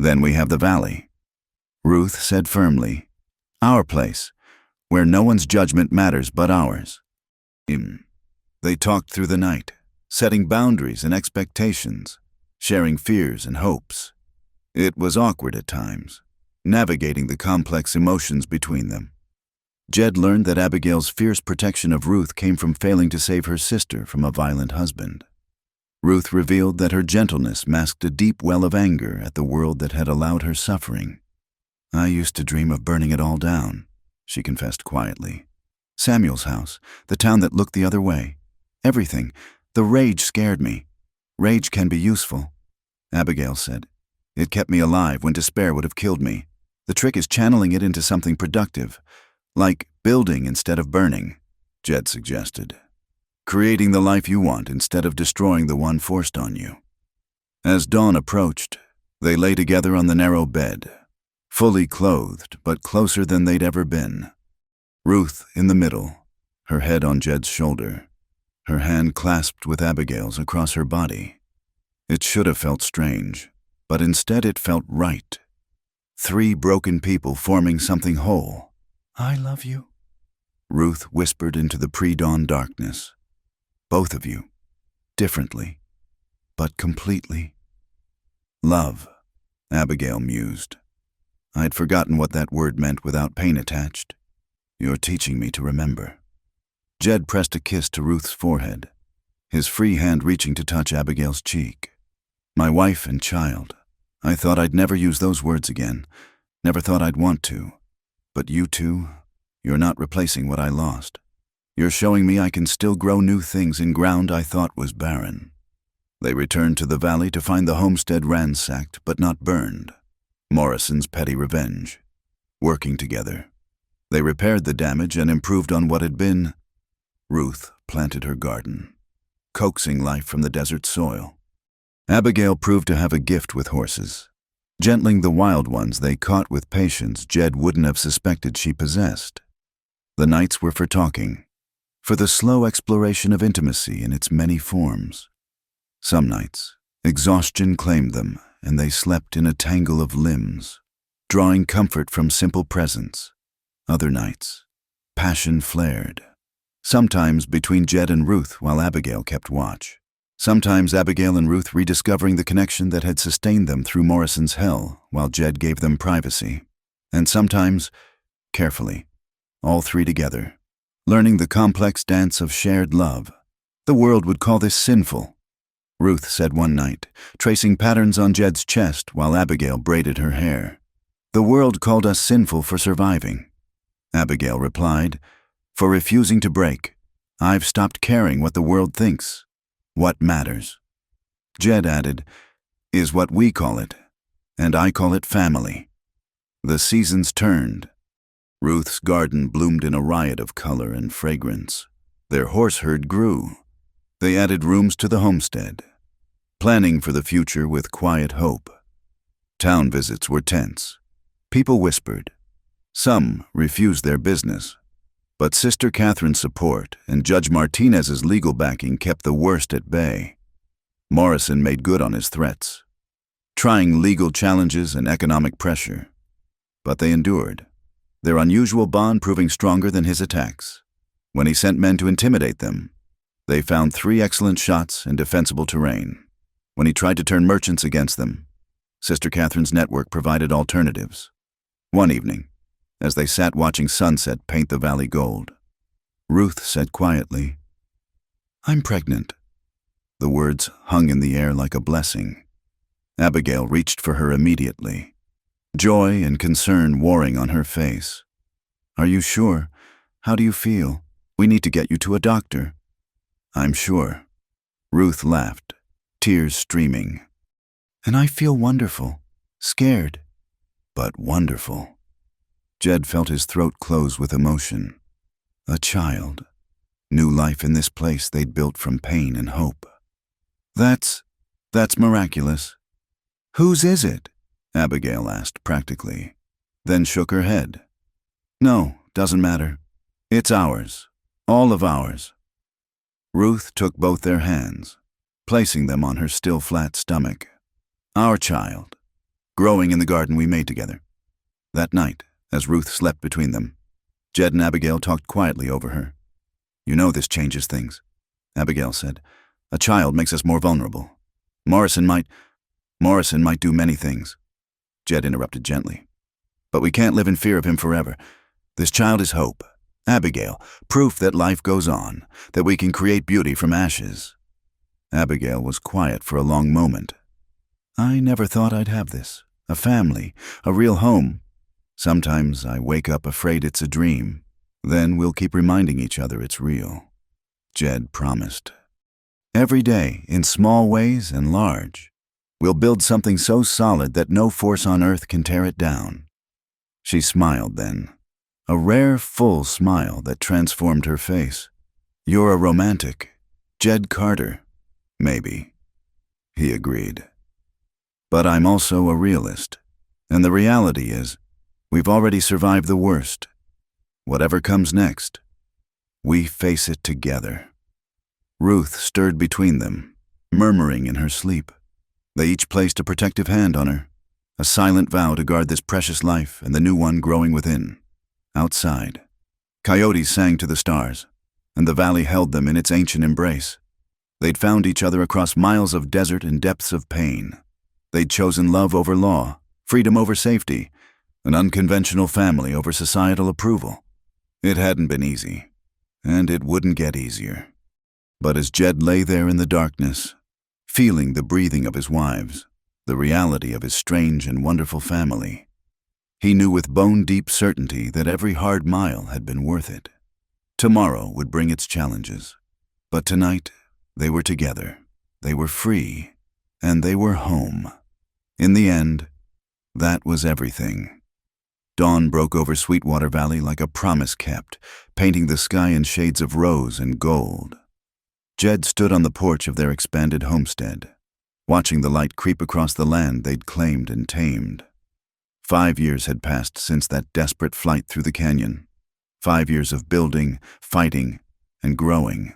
"Then we have the valley," Ruth said firmly. "Our place, where no one's judgment matters but ours." They talked through the night, setting boundaries and expectations, sharing fears and hopes. It was awkward at times, navigating the complex emotions between them. Jed learned that Abigail's fierce protection of Ruth came from failing to save her sister from a violent husband. Ruth revealed that her gentleness masked a deep well of anger at the world that had allowed her suffering. "I used to dream of burning it all down," she confessed quietly. "Samuel's house, the town that looked the other way. Everything. The rage scared me. Rage can be useful," Abigail said. "It kept me alive when despair would have killed me. The trick is channeling it into something productive, like building instead of burning," Jed suggested. "Creating the life you want instead of destroying the one forced on you." As dawn approached, they lay together on the narrow bed, fully clothed but closer than they'd ever been. Ruth in the middle, her head on Jed's shoulder, her hand clasped with Abigail's across her body. It should have felt strange, but instead it felt right. Three broken people forming something whole. "I love you," Ruth whispered into the pre-dawn darkness. "Both of you, differently, but completely." "Love," Abigail mused. "I'd forgotten what that word meant without pain attached. You're teaching me to remember." Jed pressed a kiss to Ruth's forehead, his free hand reaching to touch Abigail's cheek. "My wife and child. I thought I'd never use those words again, never thought I'd want to. But you two, you're not replacing what I lost. You're showing me I can still grow new things in ground I thought was barren." They returned to the valley to find the homestead ransacked but not burned. Morrison's petty revenge. Working together, they repaired the damage and improved on what had been. Ruth planted her garden, coaxing life from the desert soil. Abigail proved to have a gift with horses, gentling the wild ones they caught with patience Jed wouldn't have suspected she possessed. The nights were for talking, for the slow exploration of intimacy in its many forms. Some nights, exhaustion claimed them, and they slept in a tangle of limbs, drawing comfort from simple presence. Other nights, passion flared, Sometimes between Jed and Ruth while Abigail kept watch. Sometimes Abigail and Ruth rediscovering the connection that had sustained them through Morrison's hell while Jed gave them privacy. And sometimes, carefully, all three together, learning the complex dance of shared love. The world would call this sinful, Ruth said one night, tracing patterns on Jed's chest while Abigail braided her hair. The world called us sinful for surviving. Abigail replied, for refusing to break. I've stopped caring what the world thinks. What matters, Jed added, is what we call it, and I call it family. The seasons turned. Ruth's garden bloomed in a riot of color and fragrance. Their horse herd grew. They added rooms to the homestead, planning for the future with quiet hope. Town visits were tense. People whispered. Some refused their business. But Sister Catherine's support and Judge Martinez's legal backing kept the worst at bay. Morrison made good on his threats, trying legal challenges and economic pressure. But they endured, their unusual bond proving stronger than his attacks. When he sent men to intimidate them, they found 3 excellent shots in defensible terrain. When he tried to turn merchants against them, Sister Catherine's network provided alternatives. One evening, as they sat watching sunset paint the valley gold, Ruth said quietly, I'm pregnant. The words hung in the air like a blessing. Abigail reached for her immediately, joy and concern warring on her face. Are you sure? How do you feel? We need to get you to a doctor. I'm sure. Ruth laughed, tears streaming. And I feel wonderful, scared, but wonderful. Jed felt his throat close with emotion. A child. New life in this place they'd built from pain and hope. That's miraculous. Whose is it? Abigail asked practically, then shook her head. No, doesn't matter. It's ours. All of ours. Ruth took both their hands, placing them on her still flat stomach. Our child, growing in the garden we made together. That night, as Ruth slept between them, Jed and Abigail talked quietly over her. You know this changes things, Abigail said. A child makes us more vulnerable. Morrison might do many things. Jed interrupted gently. But we can't live in fear of him forever. This child is hope. Abigail, proof that life goes on, that we can create beauty from ashes. Abigail was quiet for a long moment. I never thought I'd have this. A family, a real home. Sometimes I wake up afraid it's a dream. Then we'll keep reminding each other it's real. Jed promised. Every day, in small ways and large, we'll build something so solid that no force on earth can tear it down. She smiled then, a rare, full smile that transformed her face. You're a romantic. Jed Carter. Maybe. He agreed. But I'm also a realist. And the reality is, we've already survived the worst. Whatever comes next, we face it together. Ruth stirred between them, murmuring in her sleep. They each placed a protective hand on her, a silent vow to guard this precious life and the new one growing within. Outside, coyotes sang to the stars, and the valley held them in its ancient embrace. They'd found each other across miles of desert and depths of pain. They'd chosen love over law, freedom over safety, an unconventional family over societal approval. It hadn't been easy, and it wouldn't get easier. But as Jed lay there in the darkness, feeling the breathing of his wives, the reality of his strange and wonderful family, he knew with bone-deep certainty that every hard mile had been worth it. Tomorrow would bring its challenges, but tonight they were together, they were free, and they were home. In the end, that was everything. Dawn broke over Sweetwater Valley like a promise kept, painting the sky in shades of rose and gold. Jed stood on the porch of their expanded homestead, watching the light creep across the land they'd claimed and tamed. 5 years had passed since that desperate flight through the canyon. 5 years of building, fighting, and growing.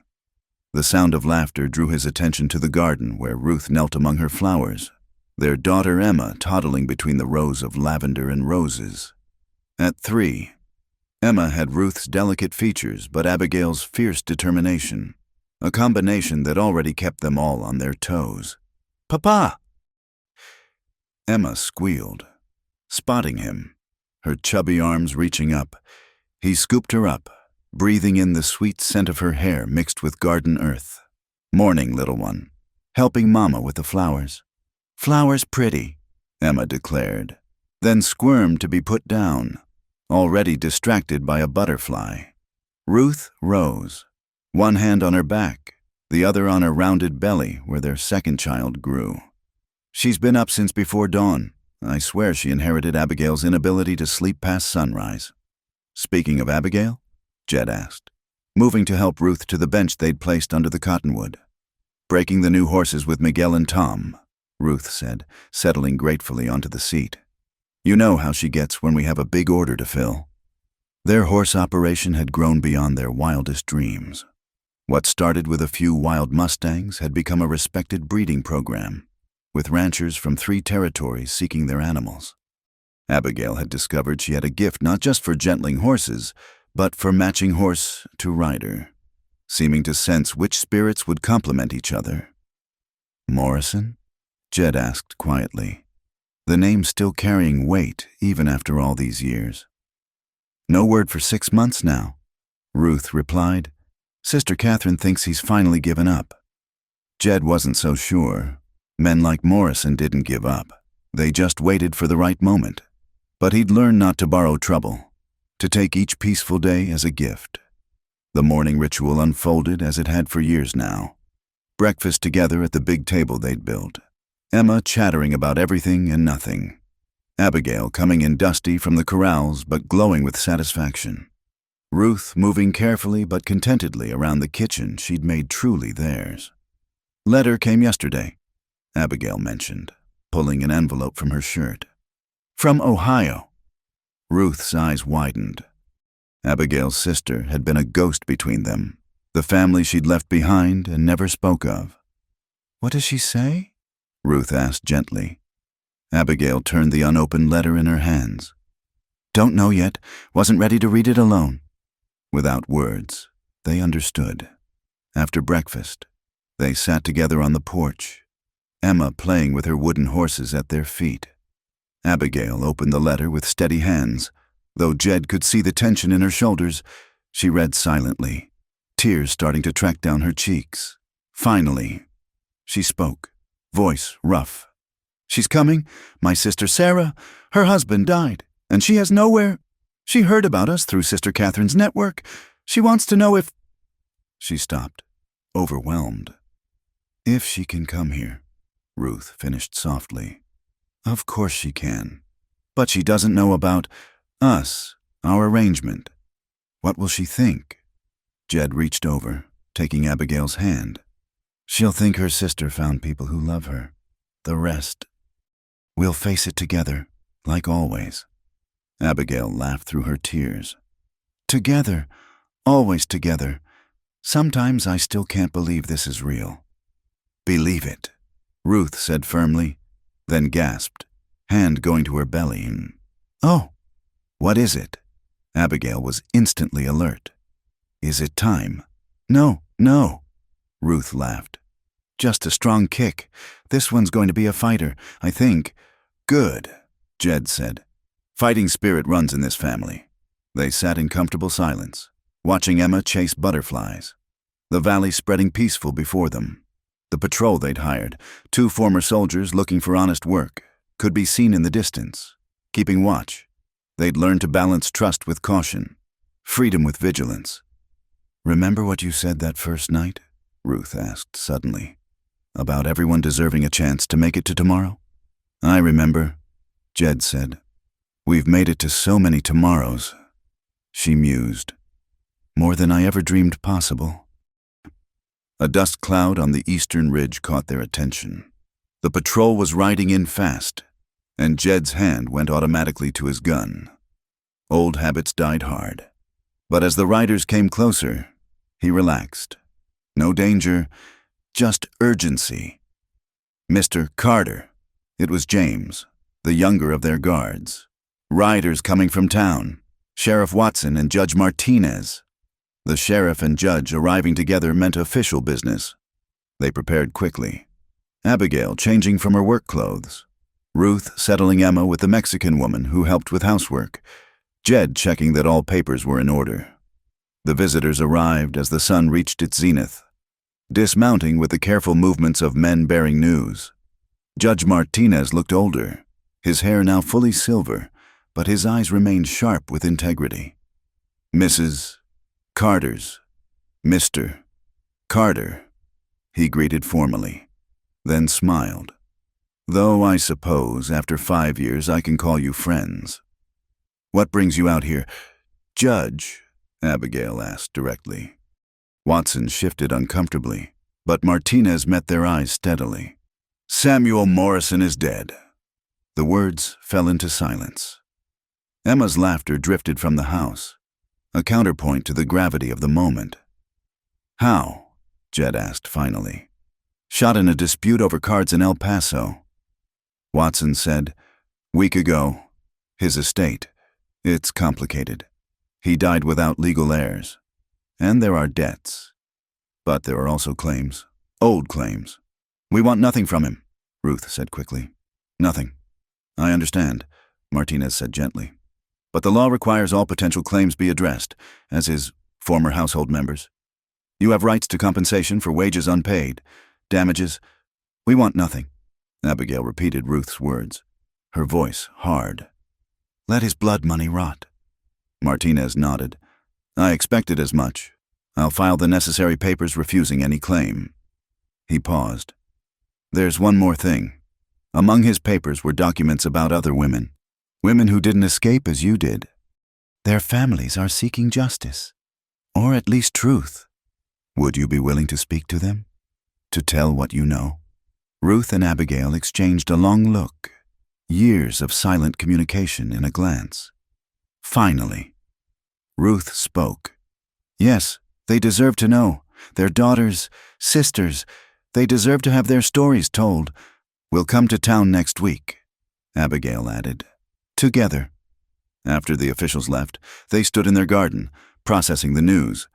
The sound of laughter drew his attention to the garden where Ruth knelt among her flowers, their daughter Emma toddling between the rows of lavender and roses. At 3, Emma had Ruth's delicate features but Abigail's fierce determination, a combination that already kept them all on their toes. "Papa!" Emma squealed, spotting him, her chubby arms reaching up. He scooped her up, breathing in the sweet scent of her hair mixed with garden earth. "Morning, little one. Helping Mama with the flowers." "Flowers pretty," Emma declared, then squirmed to be put down, already distracted by a butterfly. Ruth rose, one hand on her back, the other on her rounded belly where their second child grew. "She's been up since before dawn. I swear she inherited Abigail's inability to sleep past sunrise." "Speaking of Abigail?" Jed asked, moving to help Ruth to the bench they'd placed under the cottonwood. "Breaking the new horses with Miguel and Tom," Ruth said, settling gratefully onto the seat. "You know how she gets when we have a big order to fill." Their horse operation had grown beyond their wildest dreams. What started with a few wild Mustangs had become a respected breeding program, with ranchers from 3 territories seeking their animals. Abigail had discovered she had a gift not just for gentling horses, but for matching horse to rider, seeming to sense which spirits would complement each other. "Morrison?" Jed asked quietly, the name still carrying weight even after all these years. "No word for 6 months now," Ruth replied. "Sister Catherine thinks he's finally given up." Jed wasn't so sure. Men like Morrison didn't give up. They just waited for the right moment. But he'd learned not to borrow trouble, to take each peaceful day as a gift. The morning ritual unfolded as it had for years now. Breakfast together at the big table they'd built. Emma chattering about everything and nothing. Abigail coming in dusty from the corrals but glowing with satisfaction. Ruth moving carefully but contentedly around the kitchen she'd made truly theirs. "Letter came yesterday," Abigail mentioned, pulling an envelope from her shirt. "From Ohio." Ruth's eyes widened. Abigail's sister had been a ghost between them, the family she'd left behind and never spoke of. "What does she say?" Ruth asked gently. Abigail turned the unopened letter in her hands. "Don't know yet. Wasn't ready to read it alone." Without words, they understood. After breakfast, they sat together on the porch, Emma playing with her wooden horses at their feet. Abigail opened the letter with steady hands. Though Jed could see the tension in her shoulders, she read silently, tears starting to track down her cheeks. Finally, she spoke, voice rough. "She's coming. My sister Sarah, her husband died, and she has nowhere. She heard about us through Sister Catherine's network. She wants to know if—" She stopped, overwhelmed. "If she can come here," Ruth finished softly. "Of course she can. But she doesn't know about us, our arrangement. What will she think?" Jed reached over, taking Abigail's hand. "She'll think her sister found people who love her. The rest, we'll face it together, like always." Abigail laughed through her tears. "Together, always together. Sometimes I still can't believe this is real." "Believe it," Ruth said firmly, then gasped, hand going to her belly. "Oh, what is it?" Abigail was instantly alert. "Is it time?" No, Ruth laughed. "Just a strong kick. This one's going to be a fighter, I think." "Good," Jed said. "Fighting spirit runs in this family." They sat in comfortable silence, watching Emma chase butterflies, the valley spreading peaceful before them. The patrol they'd hired, 2 former soldiers looking for honest work, could be seen in the distance, keeping watch. They'd learned to balance trust with caution, freedom with vigilance. "Remember what you said that first night?" Ruth asked suddenly. "About everyone deserving a chance to make it to tomorrow?" "I remember," Jed said. "We've made it to so many tomorrows." She mused. "More than I ever dreamed possible." A dust cloud on the eastern ridge caught their attention. The patrol was riding in fast, and Jed's hand went automatically to his gun. Old habits died hard. But as the riders came closer, he relaxed. No danger, just urgency. "Mr. Carter." It was James, the younger of their guards. "Riders coming from town. Sheriff Watson and Judge Martinez. The sheriff and judge arriving together meant official business. They prepared quickly. Abigail changing from her work clothes. Ruth settling Emma with the Mexican woman who helped with housework. Jed checking that all papers were in order. The visitors arrived as the sun reached its zenith, dismounting with the careful movements of men bearing news. Judge Martinez looked older, his hair now fully silver, but his eyes remained sharp with integrity. Mrs. Carter's, Mr. Carter, he greeted formally, then smiled. Though I suppose after 5 years I can call you friends. What brings you out here? Judge, Abigail asked directly. Watson shifted uncomfortably, but Martinez met their eyes steadily. Samuel Morrison is dead. The words fell into silence. Emma's laughter drifted from the house, a counterpoint to the gravity of the moment. How? Jed asked finally. Shot in a dispute over cards in El Paso. Watson said, Week ago. His estate. It's complicated. He died without legal heirs. And there are debts. But there are also claims. Old claims. We want nothing from him, Ruth said quickly. Nothing. I understand, Martinez said gently. But the law requires all potential claims be addressed, as his former household members. You have rights to compensation for wages unpaid, damages. We want nothing. Abigail repeated Ruth's words, her voice hard. Let his blood money rot. Martinez nodded. I expected as much. I'll file the necessary papers refusing any claim. He paused. There's one more thing. Among his papers were documents about other women. Women who didn't escape as you did. Their families are seeking justice, or at least truth. Would you be willing to speak to them? To tell what you know? Ruth and Abigail exchanged a long look, years of silent communication in a glance. Finally, Ruth spoke. Yes, they deserve to know. Their daughters, sisters, they deserve to have their stories told. We'll come to town next week, Abigail added. Together. After the officials left, they stood in their garden, processing the news.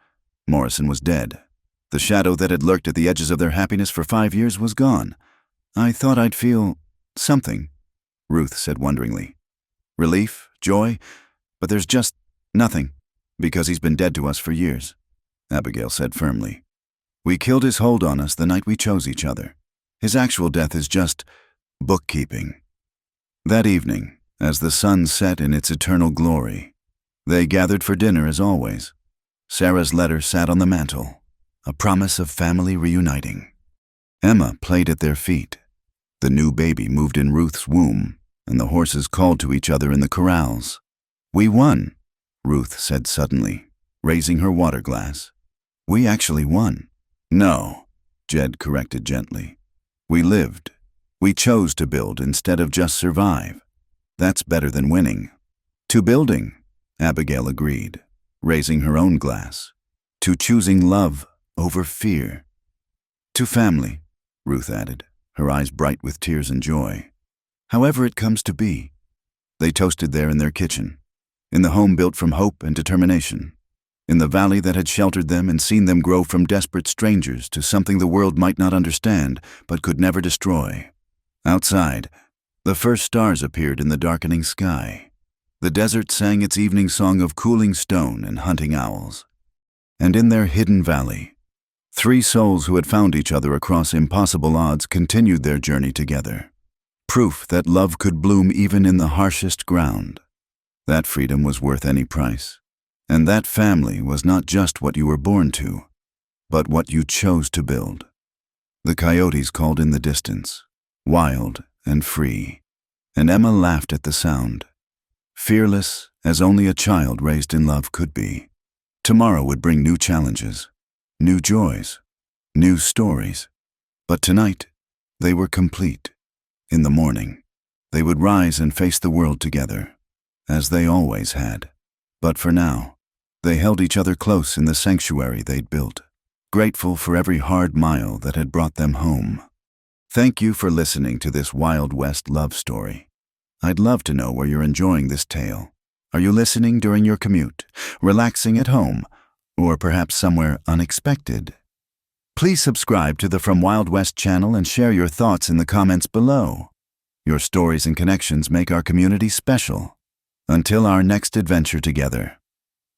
Morrison was dead. The shadow that had lurked at the edges of their happiness for 5 years was gone. I thought I'd feel something, Ruth said wonderingly. Relief, joy, but there's just nothing, because he's been dead to us for years, Abigail said firmly. We killed his hold on us the night we chose each other. His actual death is just bookkeeping. That evening, as the sun set in its eternal glory, they gathered for dinner as always. Sarah's letter sat on the mantel, a promise of family reuniting. Emma played at their feet. The new baby moved in Ruth's womb, and the horses called to each other in the corrals. We won, Ruth said suddenly, raising her water glass. We actually won. No, Jed corrected gently. We lived. We chose to build instead of just survive. That's better than winning. To building, Abigail agreed, raising her own glass. To choosing love over fear. To family, Ruth added, her eyes bright with tears and joy. However it comes to be. They toasted there in their kitchen, in the home built from hope and determination, in the valley that had sheltered them and seen them grow from desperate strangers to something the world might not understand but could never destroy. Outside, the first stars appeared in the darkening sky. The desert sang its evening song of cooling stone and hunting owls. And in their hidden valley, 3 souls who had found each other across impossible odds continued their journey together. Proof that love could bloom even in the harshest ground. That freedom was worth any price. And that family was not just what you were born to, but what you chose to build. The coyotes called in the distance, wild and free, and Emma laughed at the sound. Fearless as only a child raised in love could be. Tomorrow would bring new challenges, new joys, new stories. But tonight, they were complete. In the morning, they would rise and face the world together, as they always had. But for now, they held each other close in the sanctuary they'd built, grateful for every hard mile that had brought them home. Thank you for listening to this Wild West love story. I'd love to know where you're enjoying this tale. Are you listening during your commute, relaxing at home, or perhaps somewhere unexpected? Please subscribe to the From Wild West channel and share your thoughts in the comments below. Your stories and connections make our community special. Until our next adventure together,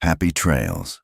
happy trails.